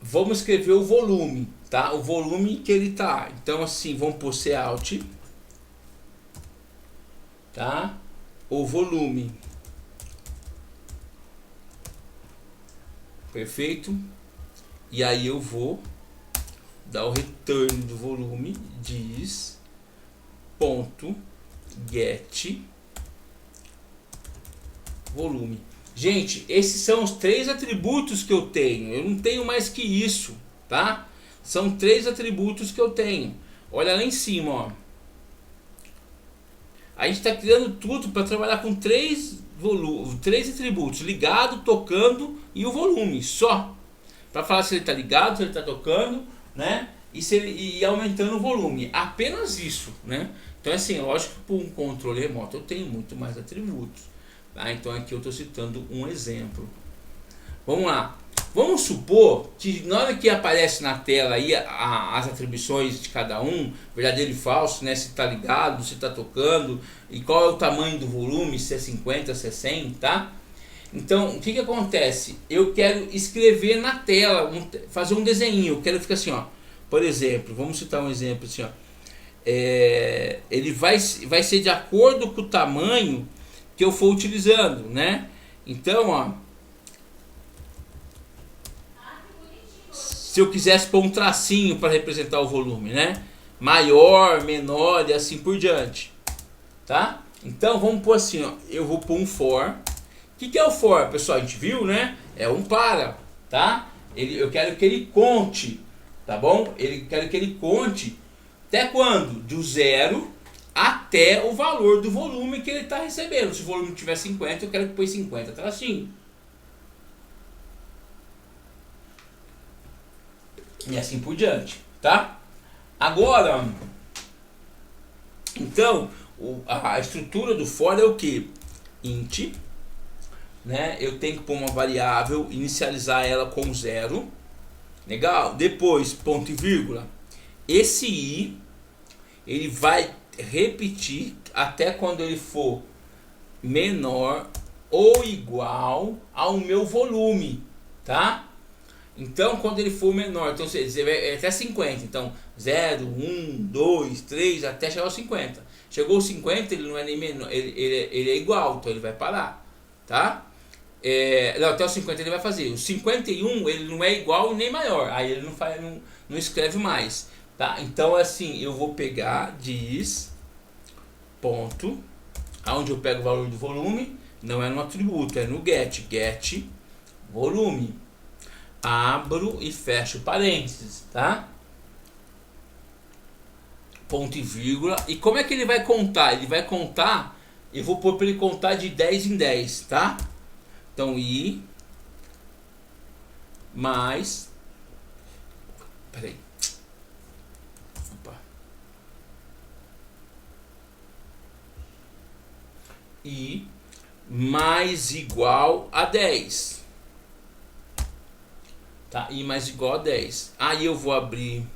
vamos escrever o volume, tá? O volume que ele tá. Então assim, vamos pôr Cout, tá? O volume. Perfeito? E aí eu vou dar o return do volume, diz ponto get volume. Gente, esses são os 3 atributos que eu tenho. Eu não tenho mais que isso, tá? São 3 atributos que eu tenho. Olha lá em cima, ó. A gente está criando tudo para trabalhar com 3 atributos: ligado, tocando e o volume. Só para falar se ele está ligado, se ele está tocando, né? E aumentando o volume. Apenas isso, né? Então, assim, lógico que por um controle remoto eu tenho muito mais atributos. Tá? Então aqui eu estou citando um exemplo. Vamos lá. Vamos supor que na hora que aparece na tela aí as atribuições de cada um, verdadeiro e falso, né? Se está ligado, se está tocando e qual é o tamanho do volume, se é 50, se é 100, tá? Então o que acontece? Eu quero escrever na tela, fazer um desenho. Eu quero ficar assim, ó. Por exemplo, vamos citar um exemplo assim, ó. Ele vai ser de acordo com o tamanho que eu for utilizando, né? Então, ó, se eu quisesse pôr um tracinho para representar o volume, né? Maior, menor e assim por diante, tá? Então vamos pôr assim, ó, eu vou pôr um for que é o for, pessoal? A gente viu, né? É um para, tá? Eu quero que ele conte, tá bom? Quero que ele conte até quando? Do 0 até o valor do volume que ele está recebendo. Se o volume tiver 50, eu quero que põe 50 tracinho. E assim por diante, tá? Agora, então, a estrutura do for é o que? Int, né? Eu tenho que pôr uma variável, inicializar ela com 0. Legal? Depois, ponto e vírgula. Esse i, ele vai repetir até quando ele for menor ou igual ao meu volume, tá? Então, quando ele for menor, então você vai até 50. Então, 0, 1, 2, 3, até chegar aos 50. Chegou aos 50, ele não é nem menor, ele é igual, então ele vai parar, tá? Não, até os 50 ele vai fazer. O 51 ele não é igual nem maior, aí ele não escreve mais, tá? Então, assim, eu vou pegar diz ponto, aonde eu pego o valor do volume, não é no atributo, é no get volume. Abro e fecho parênteses, tá? Ponto e vírgula. E como é que ele vai contar? Ele vai contar, eu vou pôr para ele contar de 10 em 10, tá? Então, i mais... Peraí. Opa. I mais igual a 10. Tá? I mais igual a 10. Aí eu vou abrir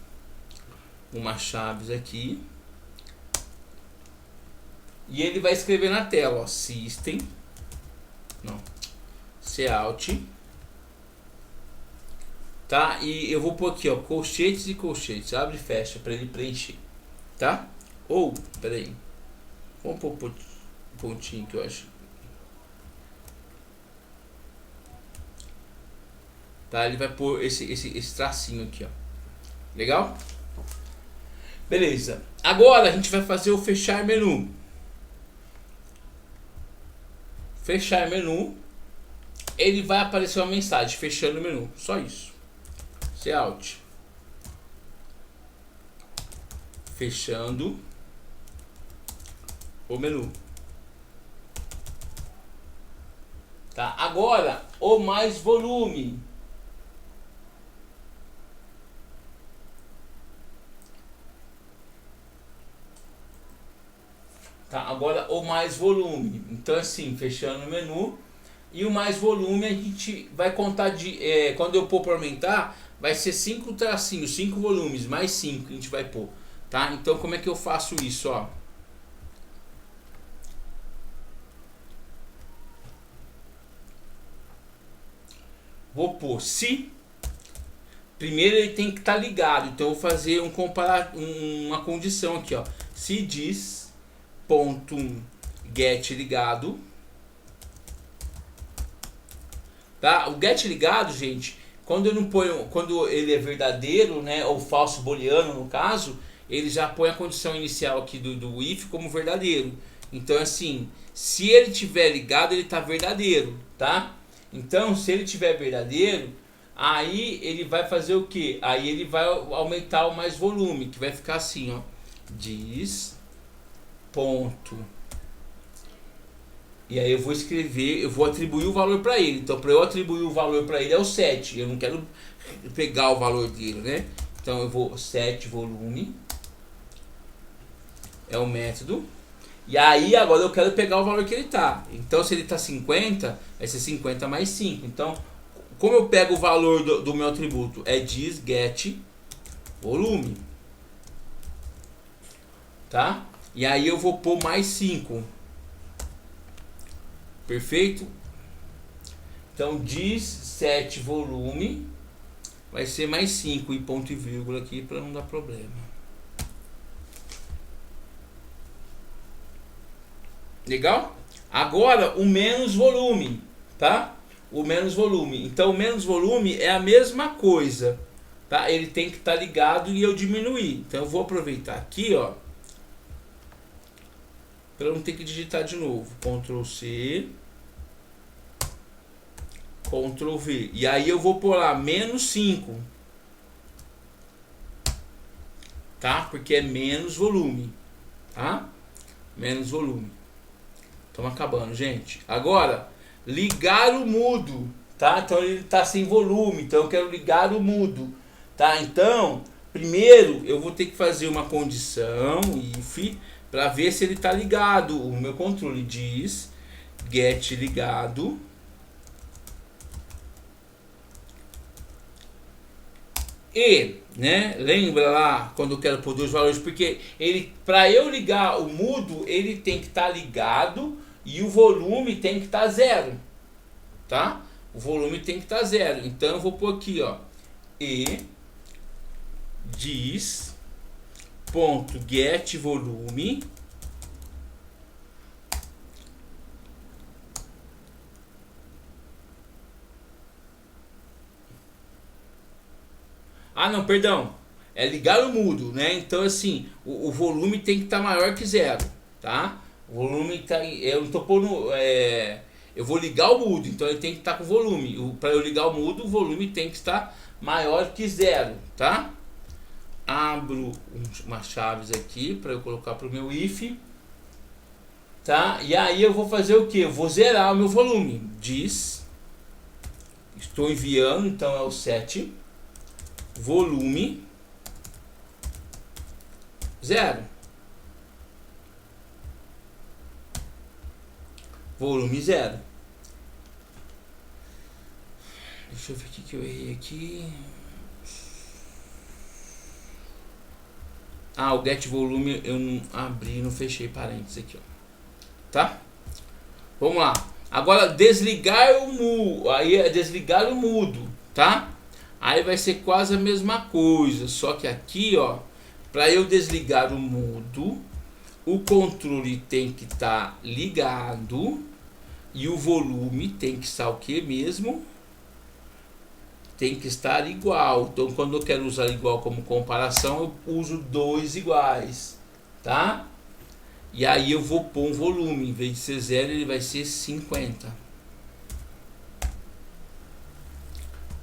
umas chaves aqui. E ele vai escrever na tela, ó, system, não, cout, tá? E eu vou pôr aqui, ó, colchetes e colchetes, abre e fecha para ele preencher, tá? Ou, peraí, vamos pôr um pontinho que eu acho. Tá? Ele vai pôr esse tracinho aqui, ó. Legal? Beleza. Agora a gente vai fazer o fechar menu. Fechar menu. Ele vai aparecer uma mensagem fechando o menu. Só isso. Cout. Fechando o menu. Tá? Agora o mais volume. Tá, agora o mais volume, então assim, fechando o menu, e o mais volume a gente vai contar de, quando eu pôr para aumentar, vai ser 5 tracinhos, 5 volumes, mais 5 que a gente vai pôr, tá? Então como é que eu faço isso, ó? Vou pôr se, primeiro ele tem que estar ligado, então eu vou fazer uma condição aqui, ó, se diz ponto get ligado, tá? O get ligado, gente, quando eu não ponho, quando ele é verdadeiro, né, ou falso booleano no caso, ele já põe a condição inicial aqui do if como verdadeiro. Então assim, se ele tiver ligado, ele tá verdadeiro, tá? Então se ele tiver verdadeiro, aí ele vai fazer o que? Aí ele vai aumentar o mais volume, que vai ficar assim, ó, diz ponto, e aí eu vou escrever, eu vou atribuir o valor para ele. Então para eu atribuir o valor para ele é o 7, eu não quero pegar o valor dele, né? Então eu vou set volume, é o método, e aí agora eu quero pegar o valor que ele tá. Então se ele tá 50, vai ser 50 mais 5. Então como eu pego o valor do meu atributo? É diz get volume, tá? E aí eu vou pôr mais 5. Perfeito? Então diz set volume, vai ser mais 5 e ponto e vírgula aqui para não dar problema. Legal? Agora o menos volume, tá? O menos volume. Então o menos volume é a mesma coisa, tá? Ele tem que estar ligado e eu diminuir. Então eu vou aproveitar aqui, ó, para não ter que digitar de novo. Ctrl C, Ctrl V. E aí eu vou pôr lá menos 5. Tá? Porque é menos volume. Tá? Menos volume. Estamos acabando, gente. Agora, ligar o mudo. Tá? Então ele está sem volume. Então eu quero ligar o mudo. Tá? Então, primeiro eu vou ter que fazer uma condição, if, para ver se ele está ligado. O meu controle diz get ligado. E, né, lembra lá quando eu quero pôr dois valores, porque ele, para eu ligar o mudo, ele tem que estar ligado e o volume tem que estar zero, tá? O volume tem que estar zero. Então eu vou pôr aqui, ó, e diz ponto get volume não, perdão. É ligar o mudo, né? Então assim, o volume tem que estar maior que zero, tá? O volume tá, eu não tô pondo, eu vou ligar o mudo, então ele tem que estar com volume. Para eu ligar o mudo, o volume tem que estar maior que zero, tá? Abro umas chaves aqui para eu colocar para o meu if, tá? E aí eu vou fazer o que? Eu vou zerar o meu volume. Diz, estou enviando, então é o set volume zero. Volume zero. Deixa eu ver o que eu errei aqui. O get volume eu não abri, não fechei parênteses aqui, ó. Tá? Vamos lá. Agora desligar o mudo, aí é desligar o mudo, tá? Aí vai ser quase a mesma coisa, só que aqui, ó, para eu desligar o mudo, o controle tem que estar ligado e o volume tem que estar o que mesmo? Tem que estar igual. Então quando eu quero usar igual como comparação, eu uso dois iguais, tá? E aí eu vou pôr um volume, em vez de ser 0, ele vai ser 50.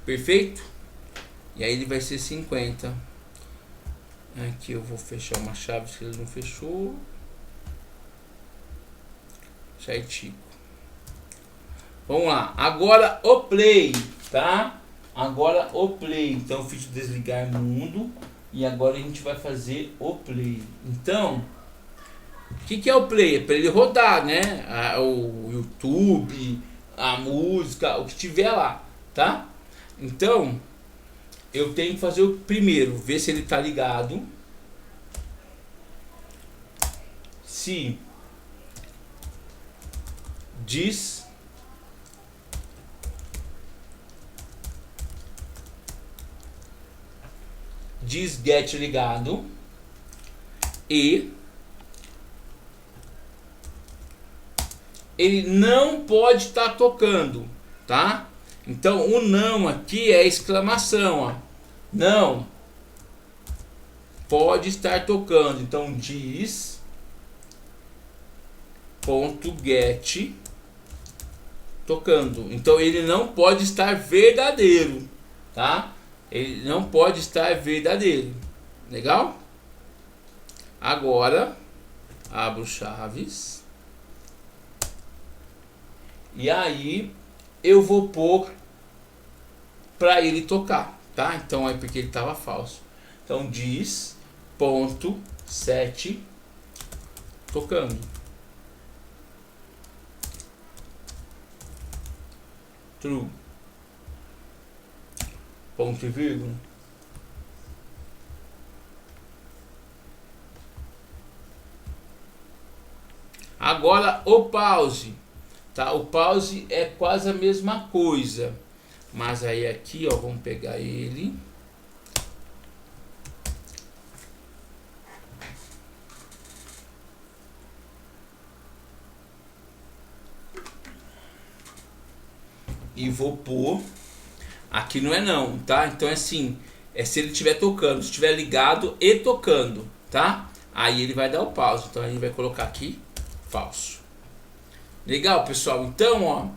Perfeito? E aí ele vai ser 50. Aqui eu vou fechar uma chave se ele não fechou. Certinho. Vamos lá. Agora o play, tá? Agora o play. Então eu fiz desligar mundo. E agora a gente vai fazer o play. Então, o que é o play? É para ele rodar, né? O YouTube, a música, o que tiver lá, tá? Então, eu tenho que fazer o primeiro, ver se ele está ligado. Se diz get ligado e ele não pode estar tocando, tá? Então o não aqui é exclamação, ó. Não pode estar tocando. Então diz ponto get tocando. Então ele não pode estar verdadeiro, tá? Ele não pode estar verdadeiro. Legal? Agora abro chaves e aí eu vou pôr para ele tocar, tá? Então é porque ele estava falso. Então diz ponto set tocando. True. Ponto e vírgula. Agora o pause, tá? O pause é quase a mesma coisa, mas aí aqui, ó, vamos pegar ele. E vou pôr aqui, não é não, tá? Então é assim, é se ele estiver tocando, se estiver ligado e tocando, tá? Aí ele vai dar o pause. Então a gente vai colocar aqui falso. Legal, pessoal? Então, ó,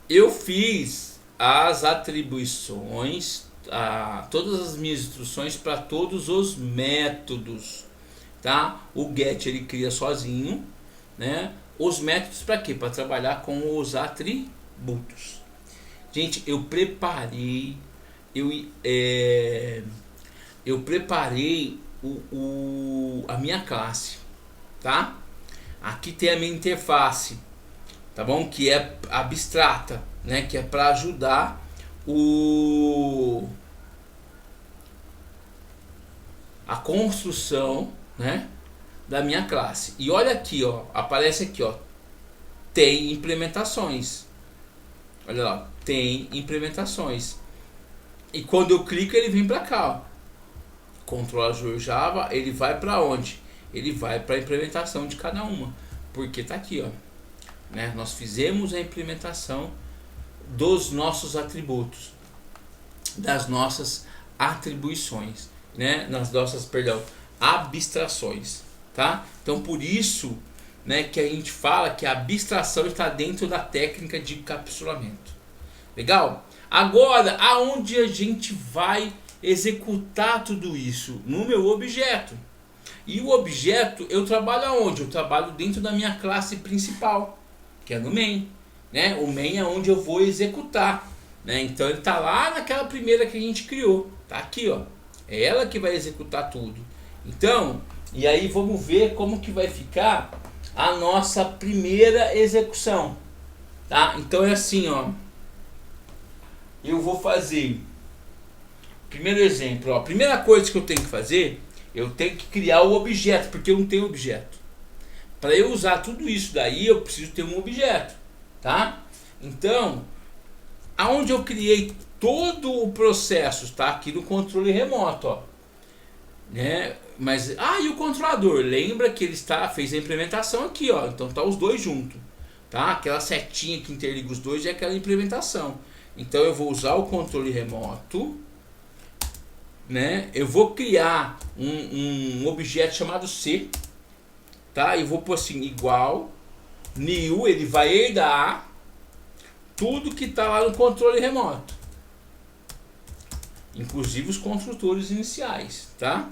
eu fiz as atribuições, todas as minhas instruções para todos os métodos, tá? O get ele cria sozinho, né? Os métodos para quê? Para trabalhar com os atributos. Gente, eu preparei a minha classe, tá? Aqui tem a minha interface, tá bom? Que é abstrata, né? Que é para ajudar a construção, né? Da minha classe. E olha aqui, ó, aparece aqui, ó, tem implementações. Olha lá, tem implementações. E quando eu clico, ele vem para cá, ó. Ctrl Azure Java, ele vai para onde? Ele vai para a implementação de cada uma, porque tá aqui, ó, né? Nós fizemos a implementação dos nossos atributos, das nossas atribuições, né? Nas nossas, abstrações, tá? Então por isso, né, que a gente fala que a abstração está dentro da técnica de encapsulamento. Legal? Agora, aonde a gente vai executar tudo isso? No meu objeto. E o objeto eu trabalho aonde? Eu trabalho dentro da minha classe principal, que é no main, né? O main é onde eu vou executar, né? Então ele está lá naquela primeira que a gente criou, tá aqui, ó. É ela que vai executar tudo. Então, e aí vamos ver como que vai ficar a nossa primeira execução, tá? Então é assim, ó. Eu vou fazer, primeiro exemplo, ó. A primeira coisa que eu tenho que fazer, eu tenho que criar o objeto, porque eu não tenho objeto. Para eu usar tudo isso daí, eu preciso ter um objeto, tá? Então, aonde eu criei todo o processo, tá? Aqui no controle remoto, ó, né? Mas, e o controlador? Lembra que ele fez a implementação aqui, ó. Então tá os dois juntos, tá? Aquela setinha que interliga os dois é aquela implementação. Então eu vou usar o controle remoto, né? Eu vou criar um objeto chamado C, tá? E vou pôr assim, igual new, ele vai herdar tudo que está lá no controle remoto, inclusive os construtores iniciais, tá?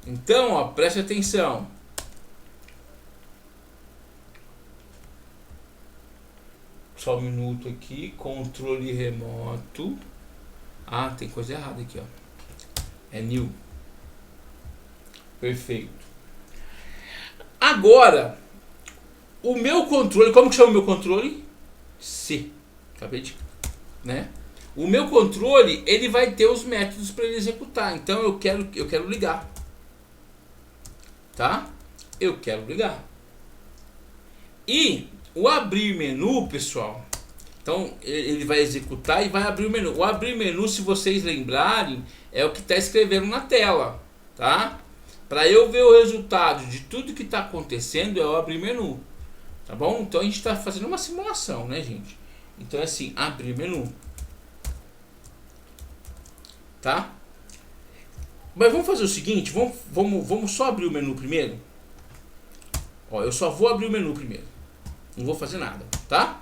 Então, ó, preste atenção. Só um minuto aqui, controle remoto. Tem coisa errada aqui, ó. É new. Perfeito. Agora, o meu controle, como que chama o meu controle? C. Acabei de, né? O meu controle, ele vai ter os métodos para ele executar. Então eu quero ligar. Tá? Eu quero ligar. E o abrir menu, pessoal, então ele vai executar e vai abrir o menu. O abrir menu, se vocês lembrarem, é o que está escrevendo na tela, tá? Para eu ver o resultado de tudo que está acontecendo, é o abrir menu, tá bom? Então a gente está fazendo uma simulação, né, gente? Então é assim, abrir menu, tá? Mas vamos fazer o seguinte, vamos só abrir o menu primeiro. Ó, eu só vou abrir o menu primeiro. Não vou fazer nada, tá?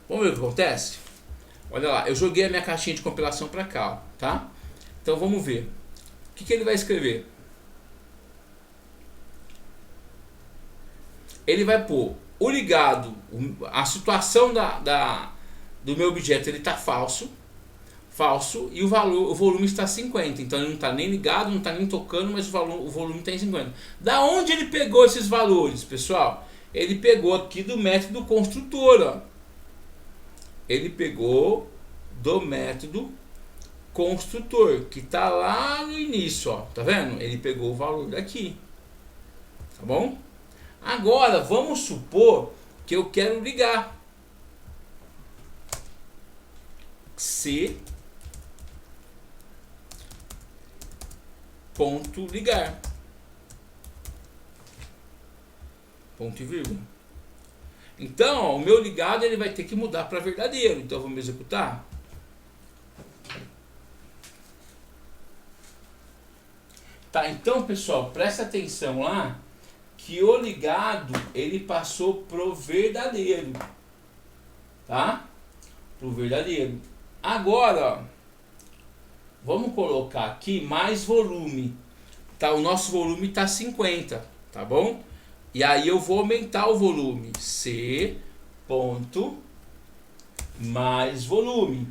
Vamos ver o que acontece? Olha lá, eu joguei a minha caixinha de compilação para cá, ó, tá? Então vamos ver. O que ele vai escrever? Ele vai pôr o ligado, a situação do meu objeto, ele está falso, e o volume está 50. Então ele não está nem ligado, não está nem tocando, mas o volume está em 50. Da onde ele pegou esses valores, pessoal? Ele pegou aqui do método construtor, ó. Ele pegou do método construtor, que está lá no início, ó. Tá vendo? Ele pegou o valor daqui. Tá bom? Agora, vamos supor que eu quero ligar. C ponto ligar. Ponto e vírgula. Então, ó, o meu ligado ele vai ter que mudar para verdadeiro. Então vamos executar. Tá, então pessoal, presta atenção lá que o ligado ele passou pro verdadeiro, tá? para o verdadeiro. Agora, ó, vamos colocar aqui mais volume. Tá, o nosso volume está 50, tá bom? E aí eu vou aumentar o volume. C ponto mais volume.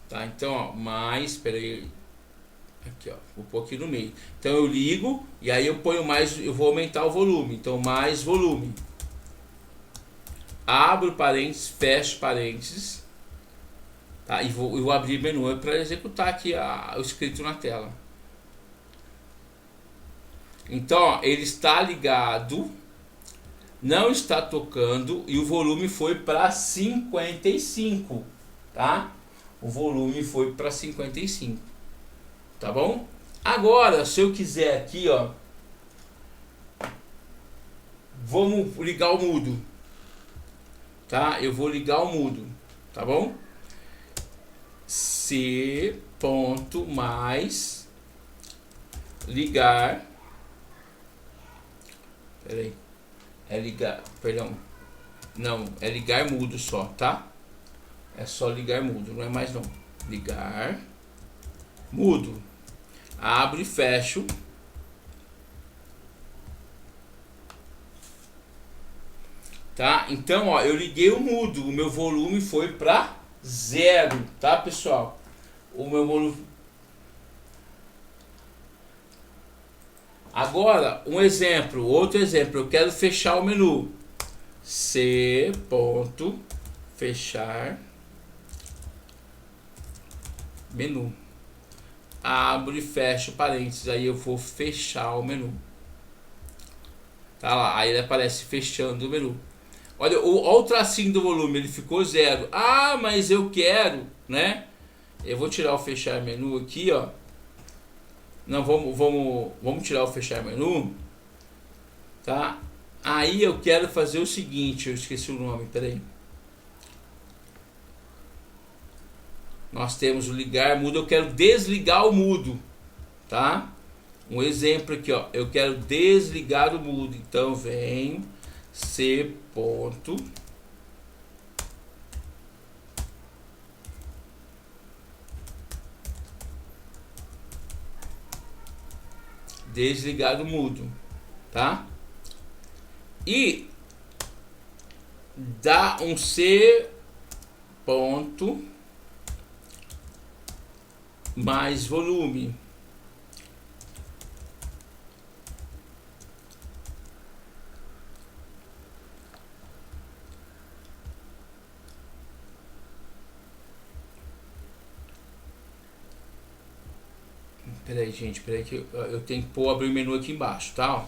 Tá, então, ó, mais, espera aí, aqui, ó, vou pôr aqui no meio. Então eu ligo e aí eu ponho mais, eu vou aumentar o volume. Então mais volume. Abro parênteses, fecho parênteses, tá? E vou abrir menu para executar aqui o escrito na tela. Então, ó, ele está ligado, não está tocando e o volume foi para 55, tá? O volume foi para 55, tá bom? Agora, se eu quiser aqui, ó, vamos ligar o mudo, tá? Eu vou ligar o mudo, tá bom? C ponto mais ligar, peraí, é ligar, perdão, não, é ligar mudo só, tá? É só ligar mudo, não é mais não. Ligar mudo. Abro e fecho. Tá? Então, ó, eu liguei o mudo. O meu volume foi para 0, tá, pessoal? O meu volume. Agora, um exemplo, outro exemplo. Eu quero fechar o menu. C ponto fechar menu. Abro e fecho parênteses, aí eu vou fechar o menu. Tá lá, aí ele aparece fechando o menu. Olha o tracinho do volume, ele ficou 0. Ah, mas eu quero, né? Eu vou tirar o fechar menu aqui, ó. Não, vamos tirar o fechar menu, tá? Aí eu quero fazer o seguinte, eu esqueci o nome, peraí. Nós temos o ligar mudo, eu quero desligar o mudo, tá? Um exemplo aqui, ó, eu quero desligar o mudo, então venho C ponto desligar o mudo, tá? E dá um C ponto mais volume. Peraí, gente, peraí que eu tenho que pôr abrir menu aqui embaixo, tá?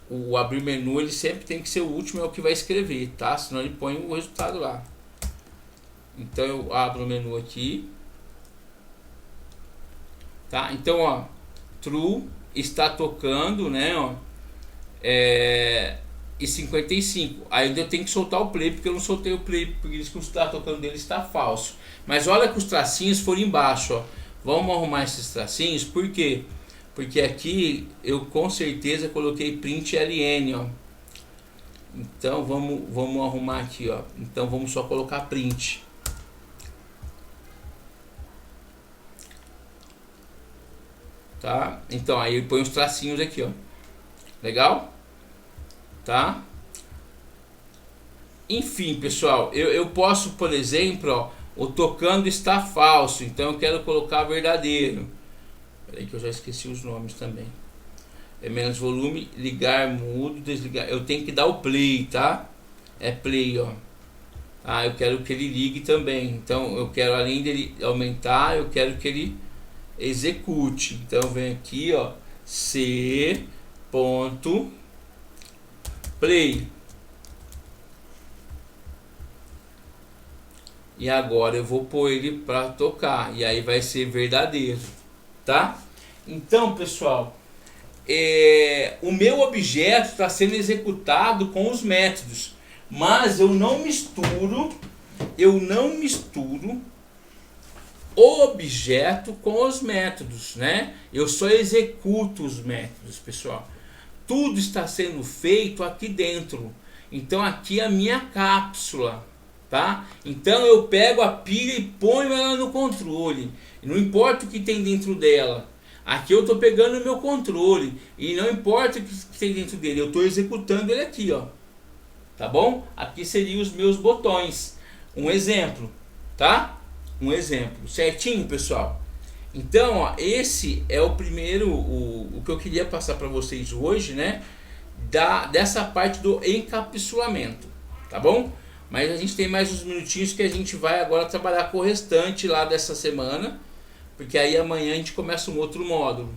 O abrir menu ele sempre tem que ser o último, é o que vai escrever, tá? Senão ele põe o resultado lá. Então eu abro o menu aqui. Tá? Então, ó, true está tocando, né, ó, e 55. Aí eu tenho que soltar o play, porque eu não soltei o play, porque diz que o está tocando dele está falso. Mas olha que os tracinhos foram embaixo, ó. Vamos arrumar esses tracinhos, por quê? Porque aqui eu com certeza coloquei print LN, ó. Então vamos arrumar aqui, ó. Então vamos só colocar print. Tá? Então aí eu ponho os tracinhos aqui, ó. Legal? Tá? Enfim, pessoal, eu posso, por exemplo, ó, o tocando está falso, então eu quero colocar verdadeiro. Peraí que eu já esqueci os nomes também. É menos volume, ligar mudo, desligar. Eu tenho que dar o play, tá? É play, ó. Ah, eu quero que ele ligue também. Então eu quero, além dele aumentar, eu quero que ele execute. Então vem aqui, ó, C ponto play. E agora eu vou pôr ele para tocar e aí vai ser verdadeiro, tá? Então, pessoal, o meu objeto está sendo executado com os métodos, mas eu não misturo o objeto com os métodos, né? Eu só executo os métodos, pessoal. Tudo está sendo feito aqui dentro. Então aqui é a minha cápsula, tá? Então eu pego a pilha e ponho ela no controle. Não importa o que tem dentro dela. Aqui eu estou pegando o meu controle e não importa o que tem dentro dele, eu estou executando ele aqui, ó. Tá bom? Aqui seriam os meus botões. Um exemplo, tá? Um exemplo, certinho, pessoal? Então, ó, esse é o primeiro, o que eu queria passar para vocês hoje, né? Dessa parte do encapsulamento, tá bom? Mas a gente tem mais uns minutinhos que a gente vai agora trabalhar com o restante lá dessa semana, porque aí amanhã a gente começa um outro módulo,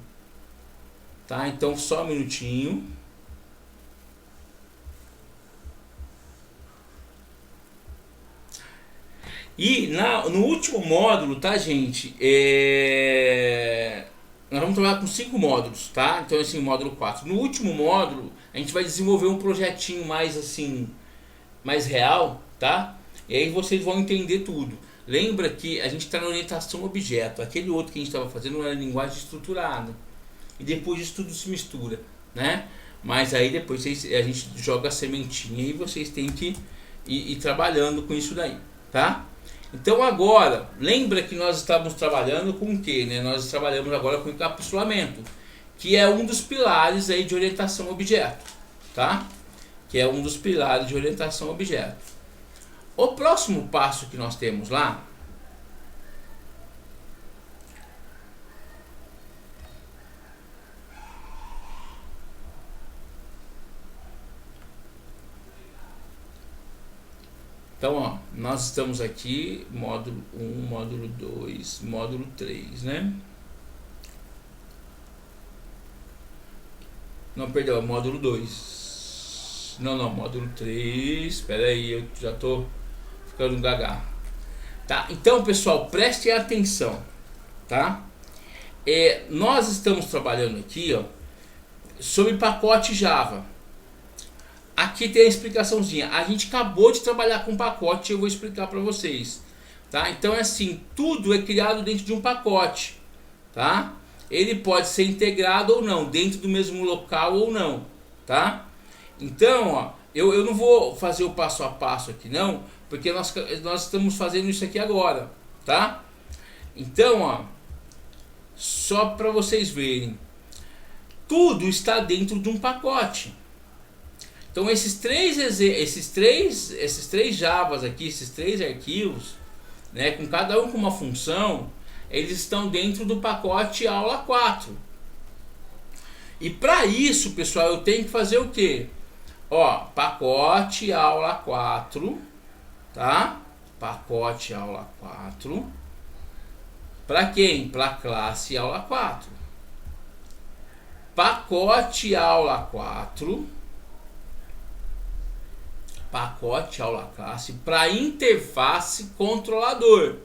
tá? Então só um minutinho. E no último módulo, tá, gente? Nós vamos trabalhar com 5 módulos, tá? Então esse módulo 4. No último módulo, a gente vai desenvolver um projetinho mais assim, mais real, tá? E aí vocês vão entender tudo. Lembra que a gente está na orientação objeto. Aquele outro que a gente estava fazendo era linguagem estruturada. E depois isso tudo se mistura, né? Mas aí depois a gente joga a sementinha e vocês têm que ir trabalhando com isso daí, tá? Então agora, lembra que nós estávamos trabalhando com o que, né? Nós trabalhamos agora com encapsulamento, que é um dos pilares aí de orientação objeto, tá? Que é um dos pilares de orientação objeto. O próximo passo que nós temos lá então, ó, nós estamos aqui, módulo 1, módulo 2, módulo 3, né? Não, perdão, módulo 2. Não, módulo 3. Espera aí, eu já tô ficando gaga. Tá? Então, pessoal, prestem atenção, tá? Nós estamos trabalhando aqui, ó, sobre pacote Java. Aqui tem a explicaçãozinha. A gente acabou de trabalhar com pacote, eu vou explicar para vocês, tá? Então é assim, tudo é criado dentro de um pacote, tá? Ele pode ser integrado ou não, dentro do mesmo local ou não, tá? Então, ó, eu não vou fazer o passo a passo aqui não, porque nós estamos fazendo isso aqui agora, tá? Então, ó, só para vocês verem, tudo está dentro de um pacote. Então esses três Javas aqui, esses 3 arquivos, né, com cada um com uma função, eles estão dentro do pacote aula 4. E para isso, pessoal, eu tenho que fazer o quê? Ó, pacote aula 4, tá? Pacote aula 4. Para quem? Para a classe aula 4. Pacote aula 4. Pacote aula classe para interface controlador.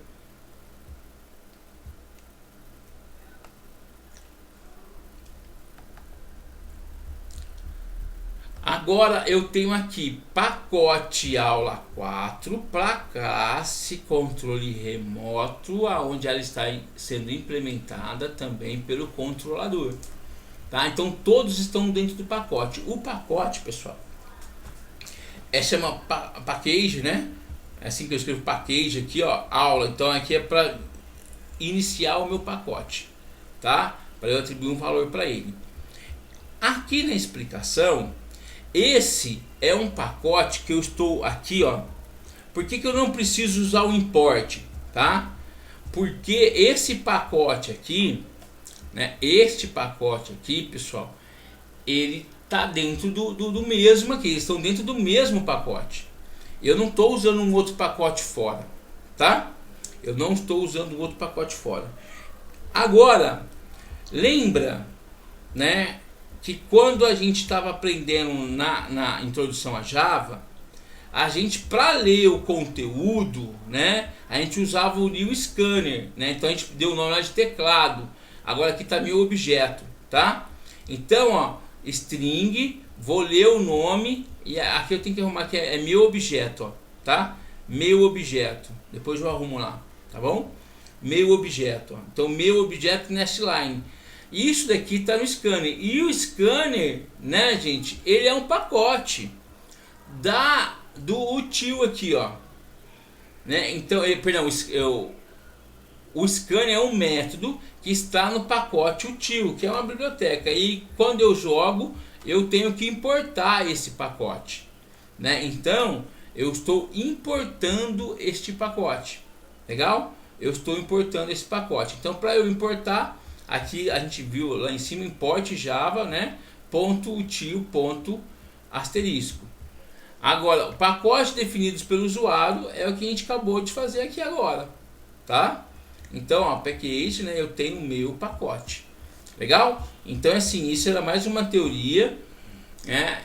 Agora eu tenho aqui pacote aula 4 para classe controle remoto, aonde ela está sendo implementada também pelo controlador, tá? Então todos estão dentro do pacote. O pacote, pessoal, chama package, né? É assim que eu escrevo package aqui, ó, aula. Então aqui é para iniciar o meu pacote, tá? Para eu atribuir um valor para ele. Aqui na explicação, esse é um pacote que eu estou aqui, ó. Por que eu não preciso usar o import, tá? Porque esse pacote aqui, né? Este pacote aqui, pessoal, ele tá dentro do mesmo aqui, eles estão dentro do mesmo pacote. Eu não estou usando um outro pacote fora, tá? Eu não estou usando um outro pacote fora. Agora, lembra, né, que quando a gente estava aprendendo na introdução a Java, a gente, para ler o conteúdo, né, a gente usava o new scanner, né? Então a gente deu o nome lá de teclado. Agora aqui está meu objeto, tá? Então, ó, string, vou ler o nome e aqui eu tenho que arrumar que é meu objeto, ó, tá? Meu objeto. Depois eu arrumo lá, tá bom? meu objeto. Ó. Então, meu objeto nest line. Isso daqui está no scanner. E o scanner, né, gente, ele é um pacote do util aqui, ó. Né? Então, perdão, o scanner é um método que está no pacote util, que é uma biblioteca. E quando eu jogo, eu tenho que importar esse pacote. Né? Então, eu estou importando este pacote. Legal? Eu estou importando esse pacote. Então, para eu importar, aqui a gente viu lá em cima, import Java, né? Ponto util, ponto asterisco. Agora, pacotes definidos pelo usuário é o que a gente acabou de fazer aqui agora. Tá? Então, ó, package, né? Eu tenho o meu pacote. Legal? Então, assim, isso era mais uma teoria, né?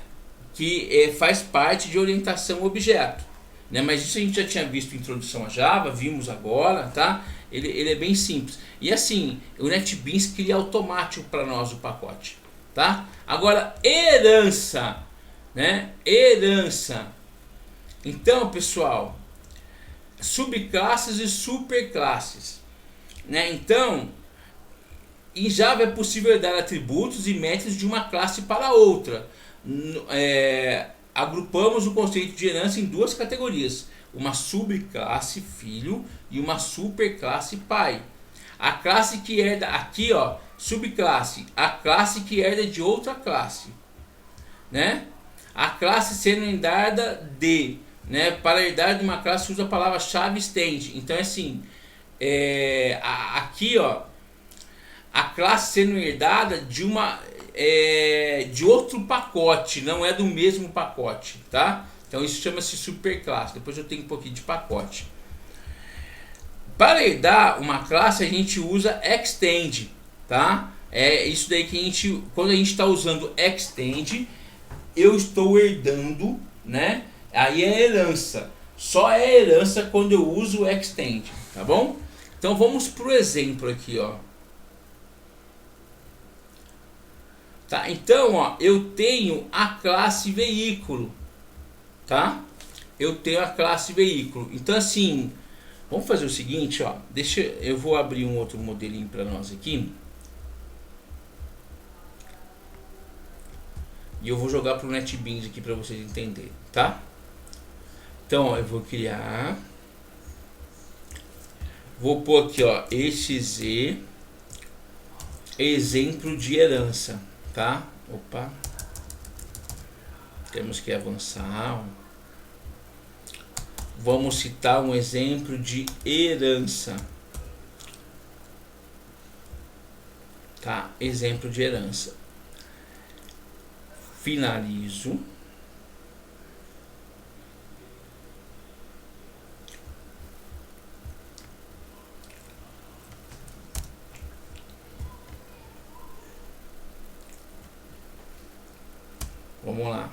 Que faz parte de orientação objeto, né? Mas isso a gente já tinha visto em introdução a Java, vimos agora, tá? Ele é bem simples. E assim, o NetBeans cria automático para nós o pacote, tá? Agora, herança, né? Herança. Então, pessoal, subclasses e superclasses, né? Então, em Java é possível dar atributos e métodos de uma classe para outra. Agrupamos o conceito de herança em duas categorias: uma subclasse filho e uma superclasse pai. A classe que herda aqui, ó, subclasse, a classe que herda de outra classe, né? A classe sendo herdada de, né? Para herdar de uma classe usa a palavra-chave extend. Então, assim, aqui, ó, a classe sendo herdada de uma de outro pacote, não é do mesmo pacote, tá? Então isso chama-se superclasse. Depois eu tenho um pouquinho de pacote. Para herdar uma classe a gente usa extend, tá? É isso daí que a gente, quando a gente está usando extend, eu estou herdando, né? Aí é herança. Só é herança quando eu uso extend, tá bom? Então vamos pro exemplo aqui, ó. Tá, então, ó, eu tenho a classe veículo, tá? Eu tenho a classe veículo. Então, assim, vamos fazer o seguinte, ó. Eu vou abrir um outro modelinho para nós aqui. E eu vou jogar pro NetBeans aqui para vocês entenderem, tá? Então, ó, eu vou criar. Vou pôr aqui, ó, exe exemplo de herança. Tá? Opa. Temos que avançar. Vamos citar um exemplo de herança. Tá? Exemplo de herança. Finalizo. Vamos lá.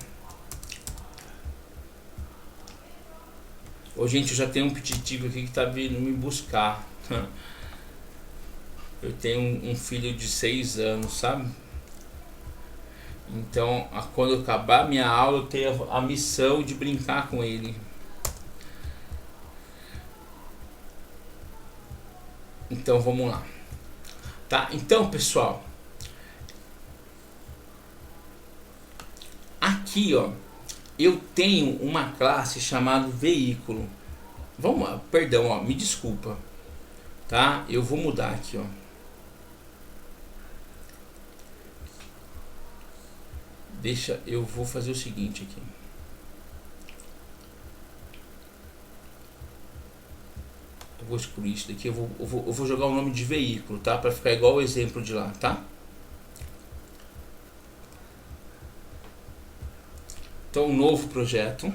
Ô, gente, eu já tenho um petitivo aqui que tá vindo me buscar. Eu tenho um filho de 6 anos, sabe? Então, quando eu acabar minha aula, eu tenho a missão de brincar com ele. Então, vamos lá. Tá? Então, pessoal, aqui, ó, eu tenho uma classe chamada veículo. Vamos lá, perdão, ó, me desculpa, tá? Eu vou mudar aqui, ó. Eu vou fazer o seguinte aqui. Eu vou excluir isso daqui, eu vou jogar o nome de veículo, tá? Para ficar igual o exemplo de lá, tá? Então, um novo projeto.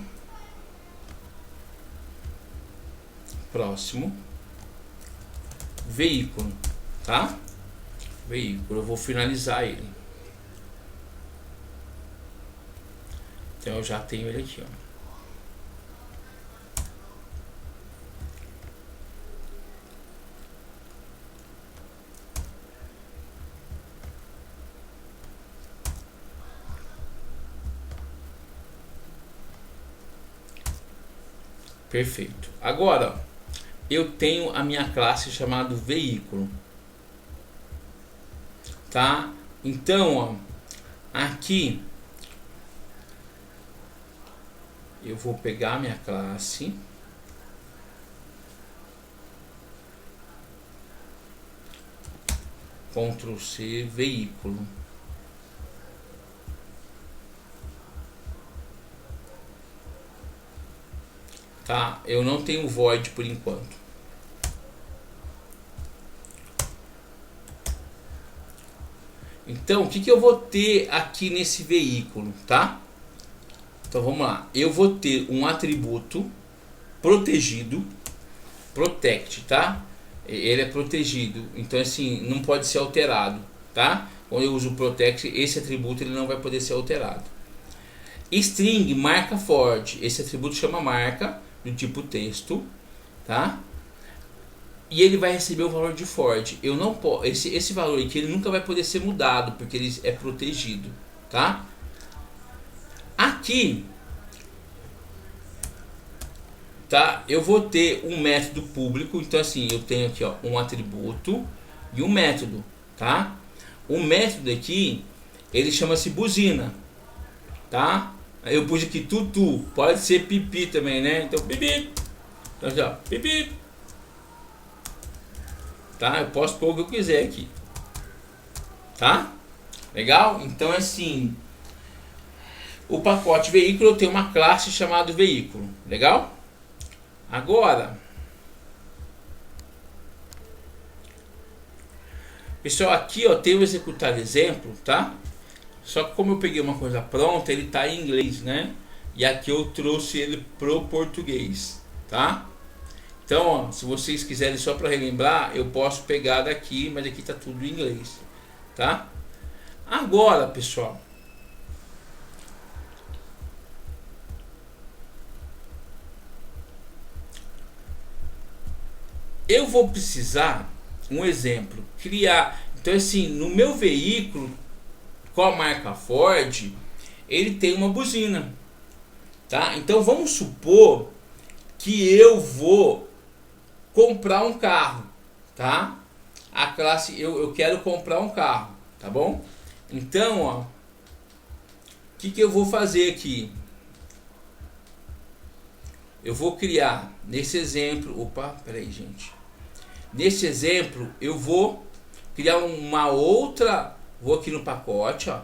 Próximo. Veículo, tá? Veículo, eu vou finalizar ele. Então, eu já tenho ele aqui, ó. Perfeito. Agora, eu tenho a minha classe chamada veículo, tá? Então, ó, aqui eu vou pegar a minha classe, Ctrl C, veículo. Tá? Eu não tenho void por enquanto. Então, o que eu vou ter aqui nesse veículo, tá? Então, vamos lá. Eu vou ter um atributo protegido, protect, tá? Ele é protegido, então assim, não pode ser alterado, tá? Quando eu uso protect, esse atributo ele não vai poder ser alterado. String, marca for, esse atributo chama marca, do tipo texto, tá? E ele vai receber o valor de for. Eu não posso, esse valor aqui ele nunca vai poder ser mudado, porque ele é protegido, tá? Aqui, tá? Eu vou ter um método público, então assim, eu tenho aqui ó, um atributo e um método, tá? O método aqui, ele chama-se buzina, tá? Eu pus aqui tutu, pode ser pipi também, né? Então pipi, então, ó, pipi, tá? Eu posso pôr o que eu quiser aqui, tá? Legal? Então assim, o pacote veículo eu tenho uma classe chamada veículo, legal? Agora, pessoal, aqui ó, tem o executar exemplo, tá? Só que como eu peguei uma coisa pronta, ele tá em inglês, né? E aqui eu trouxe ele pro português, tá? Então, ó, se vocês quiserem só para relembrar, eu posso pegar daqui, mas aqui tá tudo em inglês, tá? Agora, pessoal, eu vou precisar, um exemplo, criar. Então assim, no meu veículo com a marca Ford, ele tem uma buzina, tá? Então vamos supor que eu vou comprar um carro, tá? A classe, eu quero comprar um carro, tá bom? Então, ó, o que eu vou fazer aqui? Eu vou criar, nesse exemplo, opa, peraí gente. Nesse exemplo, eu vou criar uma outra, vou aqui no pacote, ó,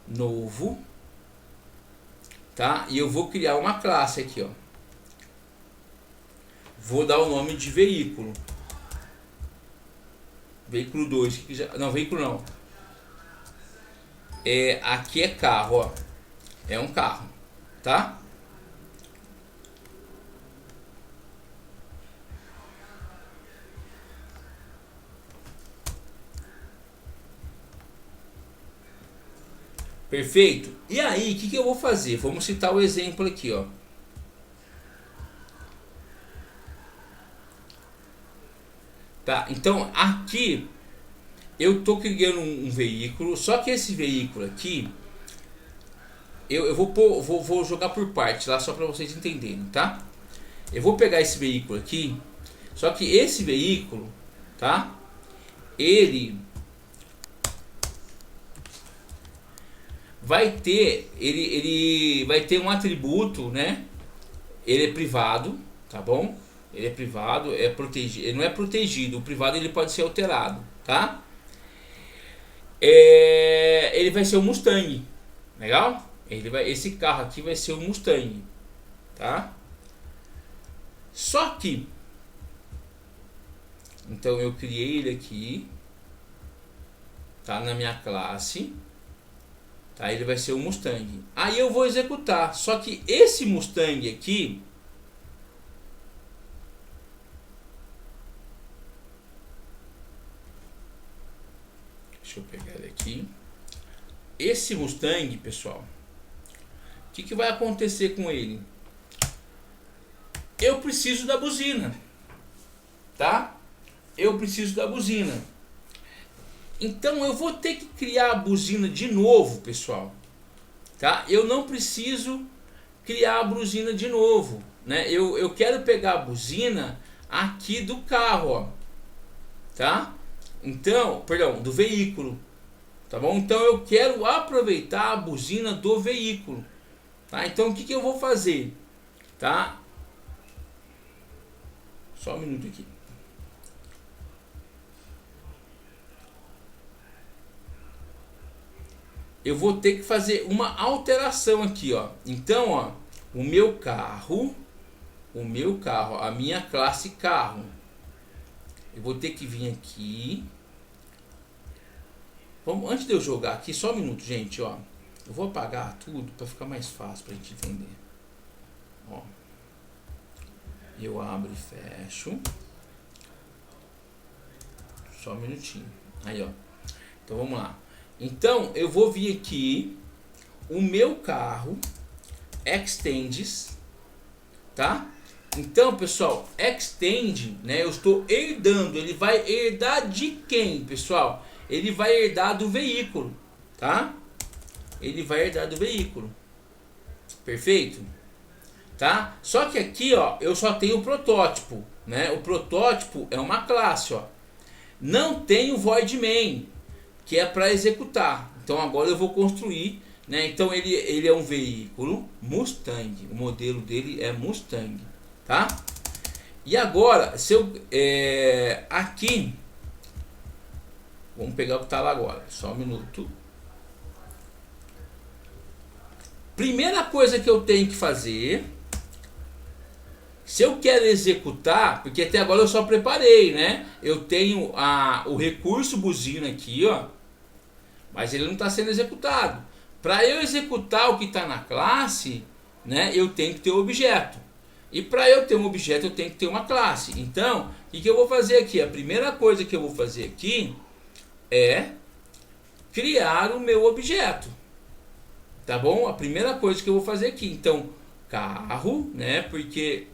novo, tá? E eu vou criar uma classe aqui, ó. Vou dar o nome de veículo. Veículo 2, não, veículo não. Aqui é carro, ó. É um carro, tá? Perfeito? E aí, o que eu vou fazer? Vamos citar o exemplo aqui, ó. Tá? Então, aqui eu tô criando um veículo, só que esse veículo aqui eu vou jogar por partes lá só para vocês entenderem, tá? Eu vou pegar esse veículo aqui, só que esse veículo, tá? Ele vai ter, ele vai ter um atributo, né? Ele é privado, tá bom? Ele é privado, é protegido, ele não é protegido. O privado ele pode ser alterado, tá? Ele vai ser um Mustang, legal? Esse carro aqui vai ser um Mustang, tá? Só que, então eu criei ele aqui, tá na minha classe. Tá, ele vai ser o Mustang. Aí eu vou executar. Só que esse Mustang aqui, deixa eu pegar ele aqui. Esse Mustang, pessoal, o que vai acontecer com ele? Eu preciso da buzina, tá? Eu preciso da buzina. Então eu vou ter que criar a buzina de novo, pessoal, tá? Eu não preciso criar a buzina de novo. né? Eu quero pegar a buzina aqui do carro, ó, tá? Então, perdão, do veículo, tá bom? Então eu quero aproveitar a buzina do veículo, tá? Então o que eu vou fazer, tá? Só um minuto aqui. Eu vou ter que fazer uma alteração aqui, ó. Então, ó, o meu carro, a minha classe carro, eu vou ter que vir aqui. Vamos, antes de eu jogar aqui, só um minuto, gente, ó. Eu vou apagar tudo para ficar mais fácil para a gente entender. Ó, eu abro e fecho. Só um minutinho. Aí, ó. Então vamos lá. Então eu vou vir aqui, o meu carro, extends, tá? Então, pessoal, extend, né? Eu estou herdando. Ele vai herdar de quem, pessoal? Ele vai herdar do veículo, tá? Ele vai herdar do veículo. Perfeito? Tá? Só que aqui, ó, eu só tenho o protótipo, né? O protótipo é uma classe, ó. Não tem o void main, que é para executar. Então agora eu vou construir, né? Então ele é um veículo Mustang. O modelo dele é Mustang, tá? E agora, se eu aqui, vamos pegar o que está lá agora. Só um minuto. Primeira coisa que eu tenho que fazer, se eu quero executar, porque até agora eu só preparei, né? Eu tenho o recurso buzina aqui, ó, mas ele não está sendo executado. Para eu executar o que está na classe, né, eu tenho que ter o objeto. E para eu ter um objeto, eu tenho que ter uma classe. Então, o que eu vou fazer aqui? A primeira coisa que eu vou fazer aqui é criar o meu objeto. Tá bom? A primeira coisa que eu vou fazer aqui. Então, carro, né? Porque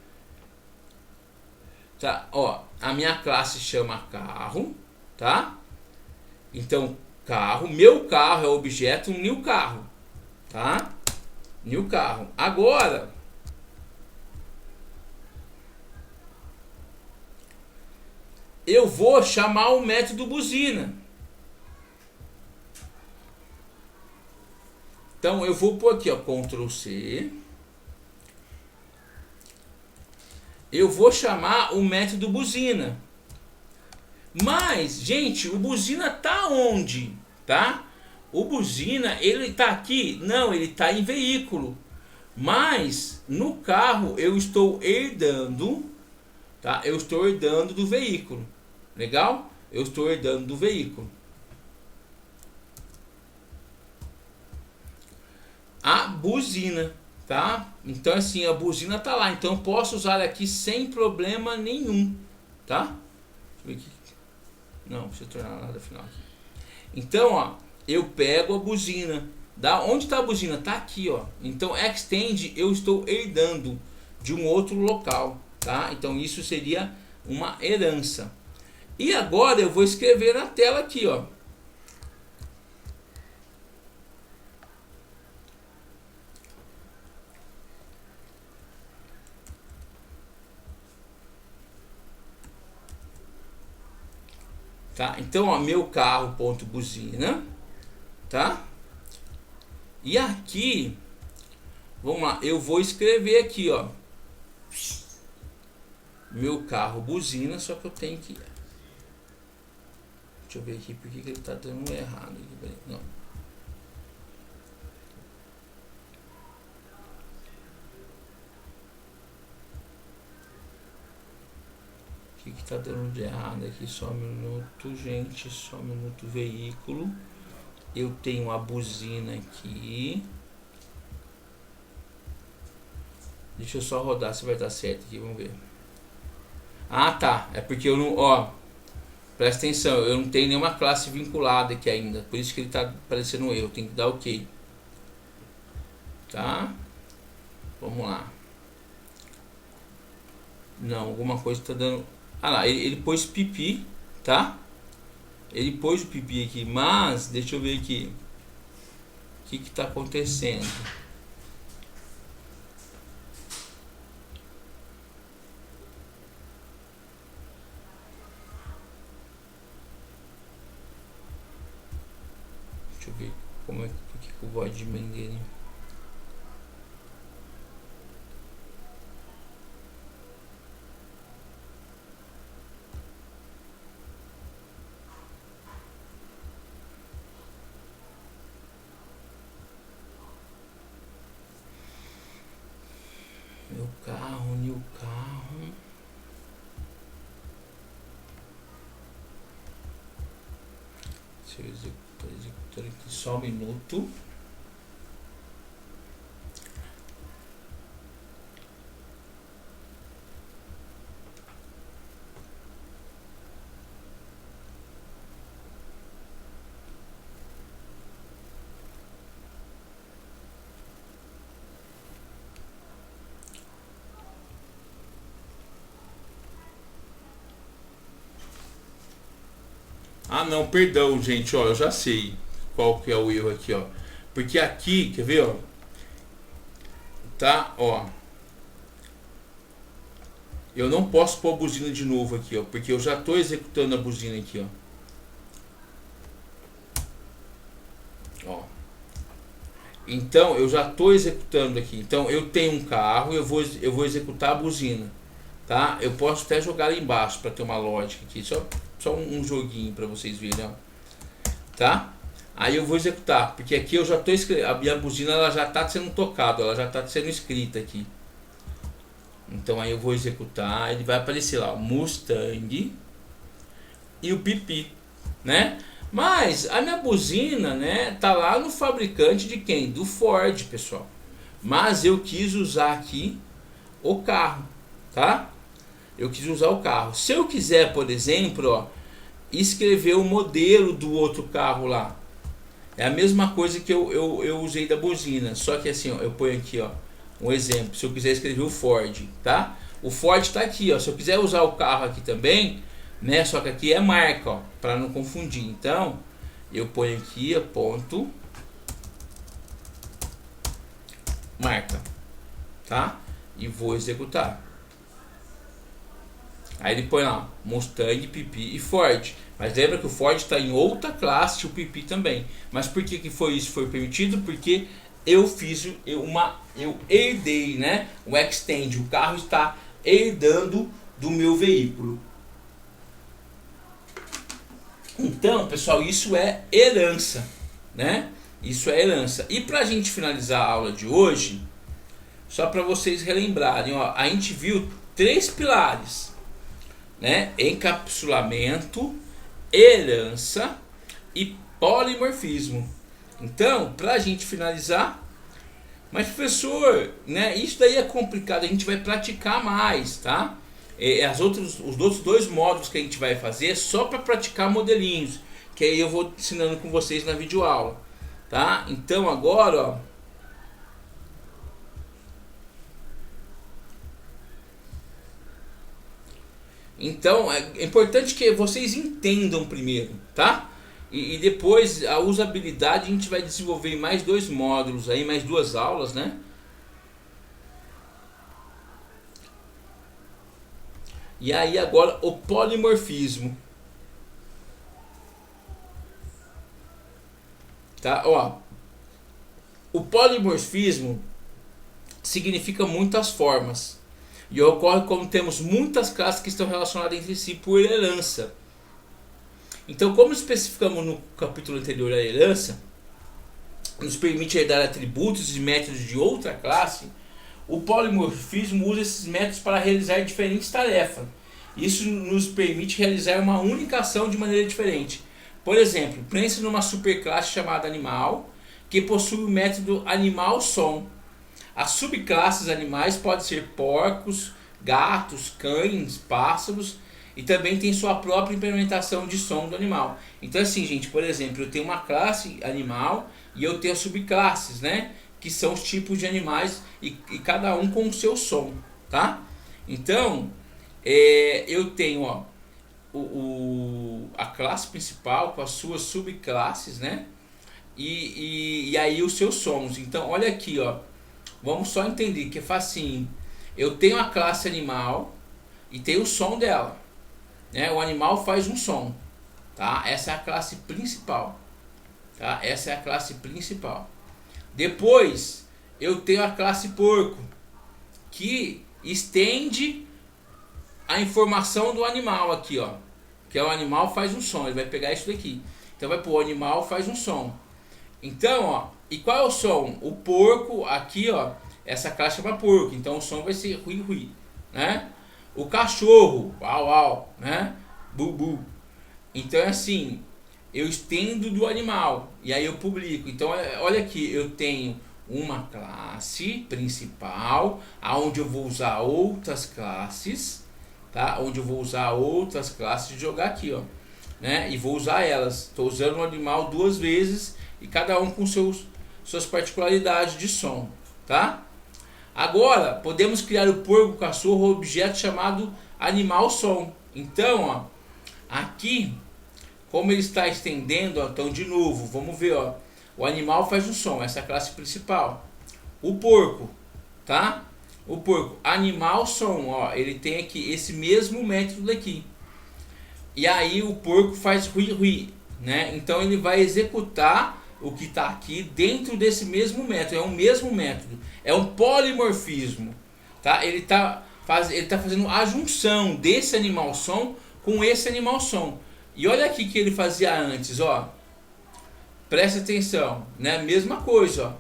tá, ó, a minha classe chama carro, tá? Então, carro, meu carro é o objeto new carro, tá? New carro. Agora, eu vou chamar o método buzina. Então eu vou por aqui, ó, Ctrl C. Eu vou chamar o método buzina. Mas, gente, o buzina tá onde? Tá? O buzina, ele tá aqui? Não, ele tá em veículo. Mas no carro eu estou herdando, tá? Eu estou herdando do veículo. Legal? Eu estou herdando do veículo. A buzina, tá? Então assim, a buzina tá lá, então eu posso usar aqui sem problema nenhum, tá? Deixa eu ver aqui. Não, precisa tornar nada final aqui. Então, ó, eu pego a buzina. Onde está a buzina? Tá aqui, ó. Então, extend, eu estou herdando de um outro local, tá? Então, isso seria uma herança. E agora eu vou escrever na tela aqui, ó. Tá? Então, ó, meu carro ponto buzina, tá? E aqui, vamos lá, eu vou escrever aqui, ó, meu carro buzina, só que eu tenho que, deixa eu ver aqui porque ele tá dando errado aqui. Não. O que tá dando de errado aqui? Só um minuto, gente. Só um minuto. Veículo. Eu tenho a buzina aqui. Deixa eu só rodar se vai dar certo aqui. Vamos ver. Ah, tá. É porque eu não... Ó, presta atenção. Eu não tenho nenhuma classe vinculada aqui ainda. Por isso que ele tá aparecendo um erro. Tem que dar OK. Tá? Vamos lá. Não, alguma coisa tá dando... Ah lá, ele pôs pipi, tá? Ele pôs o pipi aqui, mas deixa eu ver aqui. O que tá acontecendo? Deixa eu ver como é que o void main dele. Meu carro, new carro. Deixa eu executar aqui só um minuto. Ah não, perdão gente, ó, eu já sei qual que é o erro aqui, ó. Porque aqui, quer ver, ó? Tá, ó. Eu não posso pôr a buzina de novo aqui, ó, porque eu já estou executando a buzina aqui, ó. Então eu já estou executando aqui. Então eu tenho um carro, eu vou executar a buzina, tá? Eu posso até jogar lá embaixo para ter uma lógica aqui, só um joguinho para vocês verem, ó. Tá? Aí eu vou executar, porque aqui eu já estou escrevendo, a minha buzina ela já está sendo tocada, ela já está sendo escrita aqui. Então aí eu vou executar, ele vai aparecer lá, Mustang e o pipi, né? Mas a minha buzina, né, tá lá no fabricante de quem? Do Ford, pessoal. Mas eu quis usar aqui o carro, tá? Eu quis usar o carro. Se eu quiser, por exemplo, ó, escrever o modelo do outro carro lá, é a mesma coisa que eu usei da buzina, só que assim, ó, eu ponho aqui, ó, um exemplo. Se eu quiser escrever o Ford, tá? O Ford tá aqui, ó. Se eu quiser usar o carro aqui também, né? Só que aqui é marca, ó, para não confundir. Então, eu ponho aqui, ó, ponto marca, tá? E vou executar. Aí ele põe lá Mustang, pipi e Ford. Mas lembra que o Ford está em outra classe, o pipi também. Mas por que foi isso? Foi permitido porque eu fiz eu herdei, né? O extend, o carro está herdando do meu veículo. Então, pessoal, isso é herança, né? Isso é herança. E para a gente finalizar a aula de hoje, só para vocês relembrarem, ó, a gente viu 3 pilares, né? Encapsulamento, herança e polimorfismo. Então, para a gente finalizar, mas professor, né? Isso daí é complicado, a gente vai praticar mais, tá? Os outros 2 módulos que a gente vai fazer é só para praticar modelinhos, que aí eu vou ensinando com vocês na videoaula, tá? Então agora, ó, então é importante que vocês entendam primeiro, tá? E depois a usabilidade a gente vai desenvolver em mais 2 módulos aí, mais 2 aulas, né? E aí agora o polimorfismo. Tá? Ó, o polimorfismo significa muitas formas. E ocorre quando temos muitas classes que estão relacionadas entre si por herança. Então, como especificamos no capítulo anterior, a herança nos permite herdar atributos e métodos de outra classe. O polimorfismo usa esses métodos para realizar diferentes tarefas. Isso nos permite realizar uma única ação de maneira diferente. Por exemplo, pense numa superclasse chamada animal, que possui o método animal-som. As subclasses animais podem ser porcos, gatos, cães, pássaros, e também tem sua própria implementação de som do animal. Então assim, gente, por exemplo, eu tenho uma classe animal e eu tenho subclasses, né? Que são os tipos de animais e cada um com o seu som, tá? Então, eu tenho, ó, a classe principal com as suas subclasses, né? E aí os seus sons. Então, olha aqui, ó. Vamos só entender que é facinho. Eu tenho a classe animal e tenho o som dela, né? O animal faz um som, tá? Essa é a classe principal. tá? Essa é a classe principal. Depois eu tenho a classe porco, que estende a informação do animal aqui, ó, que é o animal faz um som. Ele vai pegar isso daqui, então vai pôr o animal faz um som. Então, ó, e qual é o som? O porco aqui, ó, essa classe chama porco, então o som vai ser rui rui, né? O cachorro, au au, né? Bu. Então é assim, eu estendo do animal e aí eu publico. Então olha aqui, eu tenho uma classe principal, aonde eu vou usar outras classes, tá? Onde eu vou usar outras classes de jogar aqui, ó, né? E vou usar elas. Estou usando o animal duas vezes e cada um com suas particularidades de som, tá? Agora podemos criar o porco, o cachorro, um objeto chamado animal som. Então, ó, aqui, como ele está estendendo, ó, então de novo, vamos ver, ó, o animal faz um som, essa é a classe principal. O porco, tá? O porco, animal som, ó, ele tem aqui esse mesmo método daqui. E aí o porco faz rui rui, né? Então ele vai executar o que está aqui dentro desse mesmo método, é o mesmo método, é um polimorfismo, tá? Ele tá fazendo a junção desse animal som com esse animal som. E olha aqui que ele fazia antes, ó. Presta atenção, né? Mesma coisa, ó.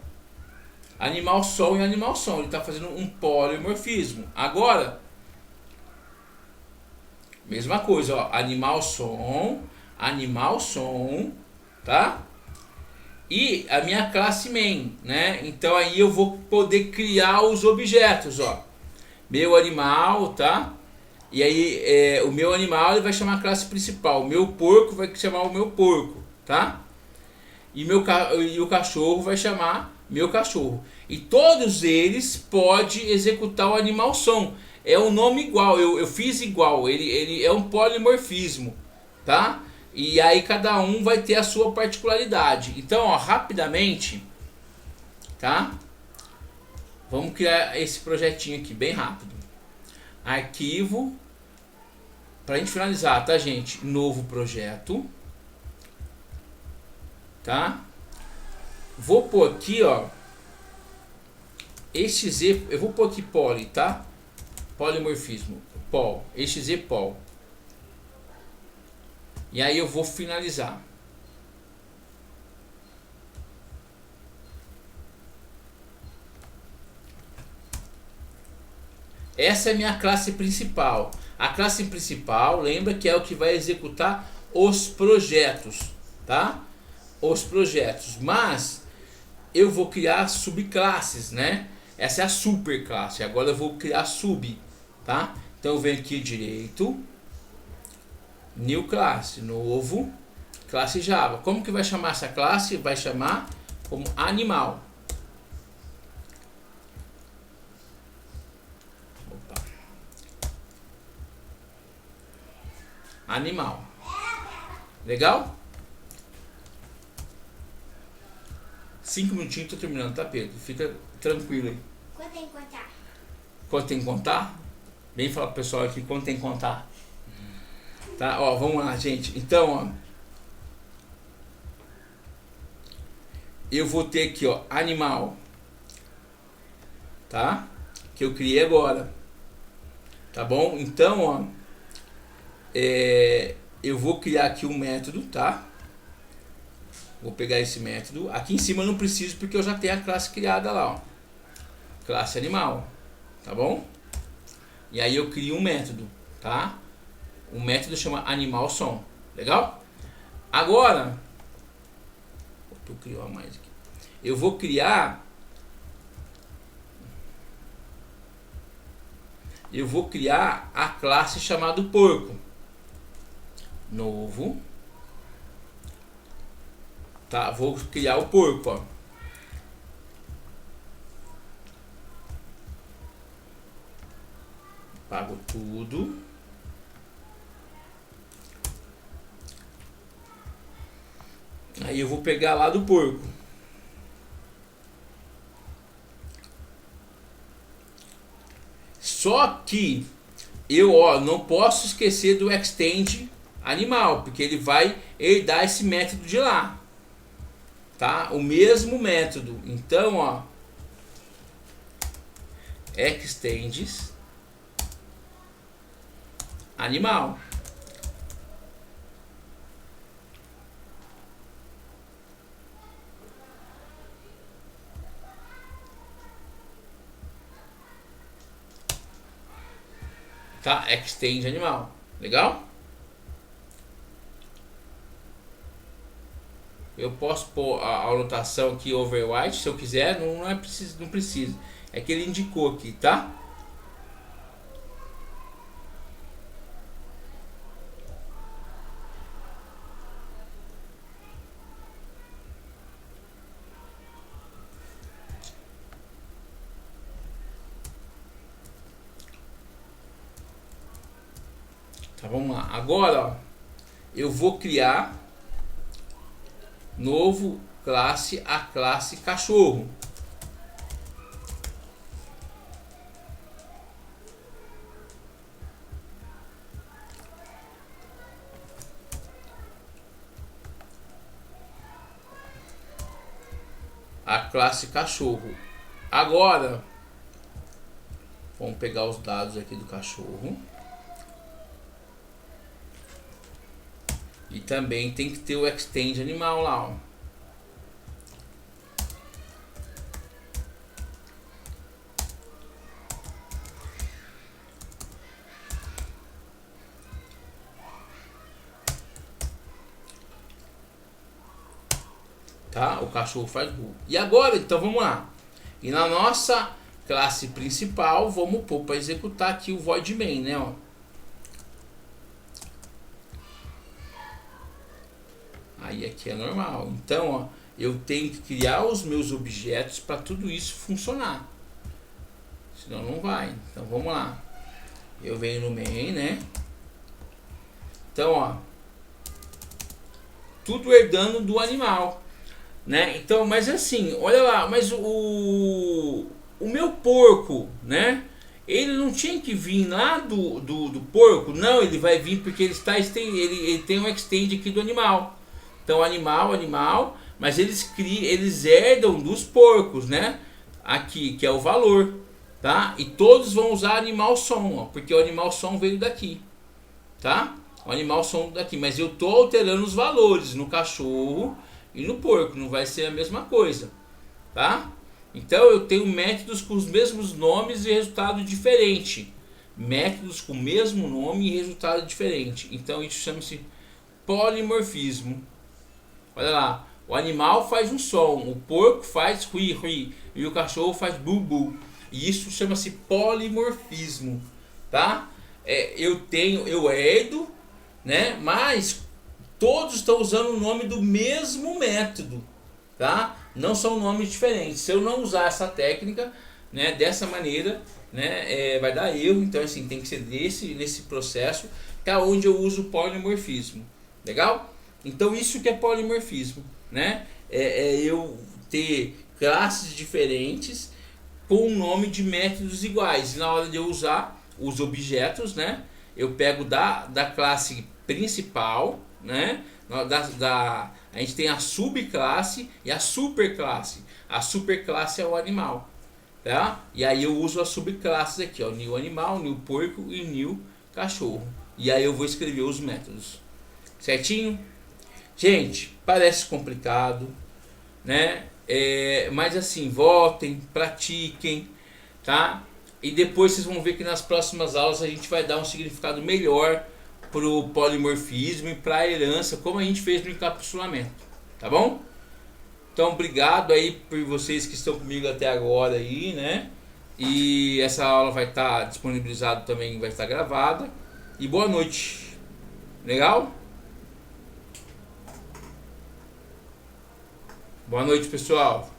Animal som e animal som. Ele está fazendo um polimorfismo. Agora, mesma coisa, ó. Animal som, tá? E a minha classe main, né? Então aí eu vou poder criar os objetos, ó. Meu animal, tá? E aí o meu animal ele vai chamar a classe principal. O meu porco vai chamar o meu porco, tá? E o cachorro vai chamar meu cachorro. E todos eles podem executar o animal som. É um nome igual, eu fiz igual. Ele é um polimorfismo, tá? E aí cada um vai ter a sua particularidade. Então, ó, rapidamente, tá? Vamos criar esse projetinho aqui bem rápido. Arquivo. Pra gente finalizar, tá, gente? Novo projeto. Tá? Vou pôr aqui, ó. EXE, eu vou pôr aqui poly, tá? Polimorfismo, pol, EXE pol. E aí eu vou finalizar. Essa é a minha classe principal. A classe principal, lembra que é o que vai executar os projetos, tá? Os projetos, mas eu vou criar subclasses, né? Essa é a superclasse. Agora eu vou criar sub, tá? Então eu venho aqui direito, new class, novo, classe Java. Como que vai chamar essa classe? Vai chamar como animal. Opa. Animal. Legal? 5 minutinhos, tô terminando, tá, Pedro? Fica tranquilo aí. Quanto tem que contar? Quanto tem que contar? Vem falar pro pessoal aqui quanto tem que contar. Tá, ó, vamos lá, gente. Então, ó. Eu vou ter aqui, ó, animal. Tá? Que eu criei agora. Tá bom? Então, ó. Eu vou criar aqui um método, tá? Vou pegar esse método. Aqui em cima eu não preciso porque eu já tenho a classe criada lá, ó. Classe animal, tá bom? E aí eu crio um método, tá? O método chama animal som, legal? Agora, eu crio a mais aqui. Eu vou criar a classe chamada porco. Novo. Tá, vou criar o porco, ó. Pago tudo. Aí eu vou pegar lá do porco. Só que eu, ó, não posso esquecer do extend animal, porque ele vai herdar esse método de lá. tá? O mesmo método. Então, ó, extends animal. Tá? Extend animal. Legal? Eu posso pôr a anotação aqui overwrite se eu quiser, não é preciso, não precisa. É que ele indicou aqui, tá? Tá, vamos lá. Agora, ó, eu vou criar novo classe, a classe cachorro. A classe cachorro. Agora, vamos pegar os dados aqui do cachorro. E também tem que ter o extend animal lá, ó. Tá? O cachorro faz burro. E agora, então vamos lá. E na nossa classe principal, vamos pôr para executar aqui o void main, né, ó. Aí aqui é normal. Então, ó, eu tenho que criar os meus objetos para tudo isso funcionar. Senão não vai. Então vamos lá. Eu venho no main, né? Então, ó, tudo herdando do animal, né? Então, mas assim, olha lá, mas o meu porco, né? Ele não tinha que vir lá do porco. Não, ele vai vir porque ele tem um extend aqui do animal. Então animal, mas eles herdam dos porcos, né? Aqui, que é o valor, tá? E todos vão usar animal som, ó, porque o animal som veio daqui, tá? O animal som daqui, mas eu tô alterando os valores no cachorro e no porco, não vai ser a mesma coisa, tá? Então eu tenho métodos com os mesmos nomes e resultado diferente. Métodos com o mesmo nome e resultado diferente. Então isso chama-se polimorfismo. Olha lá, o animal faz um som, o porco faz hui hui e o cachorro faz bu bu. E isso chama-se polimorfismo, tá? Eu herdo, né? Mas todos estão usando o nome do mesmo método, tá? Não são nomes diferentes. Se eu não usar essa técnica, né, dessa maneira, né, vai dar erro. Então assim, tem que ser nesse processo, que é onde eu uso o polimorfismo. Legal? Então isso que é polimorfismo, né? Eu ter classes diferentes com o nome de métodos iguais. E na hora de eu usar os objetos, né, eu pego da classe principal, né? A gente tem a subclasse e a superclasse. A superclasse é o animal, tá? E aí eu uso as subclasses aqui, ó, new animal, new porco e new cachorro. E aí eu vou escrever os métodos, certinho? Gente, parece complicado, né? Mas assim, voltem, pratiquem, tá? E depois vocês vão ver que nas próximas aulas a gente vai dar um significado melhor para o polimorfismo e para a herança, como a gente fez no encapsulamento, tá bom? Então, obrigado aí por vocês que estão comigo até agora aí, né? E essa aula vai estar disponibilizada também, vai estar gravada. E boa noite. Legal? Boa noite, pessoal.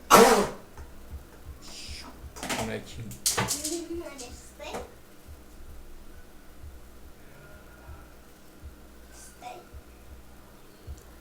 Molequinho.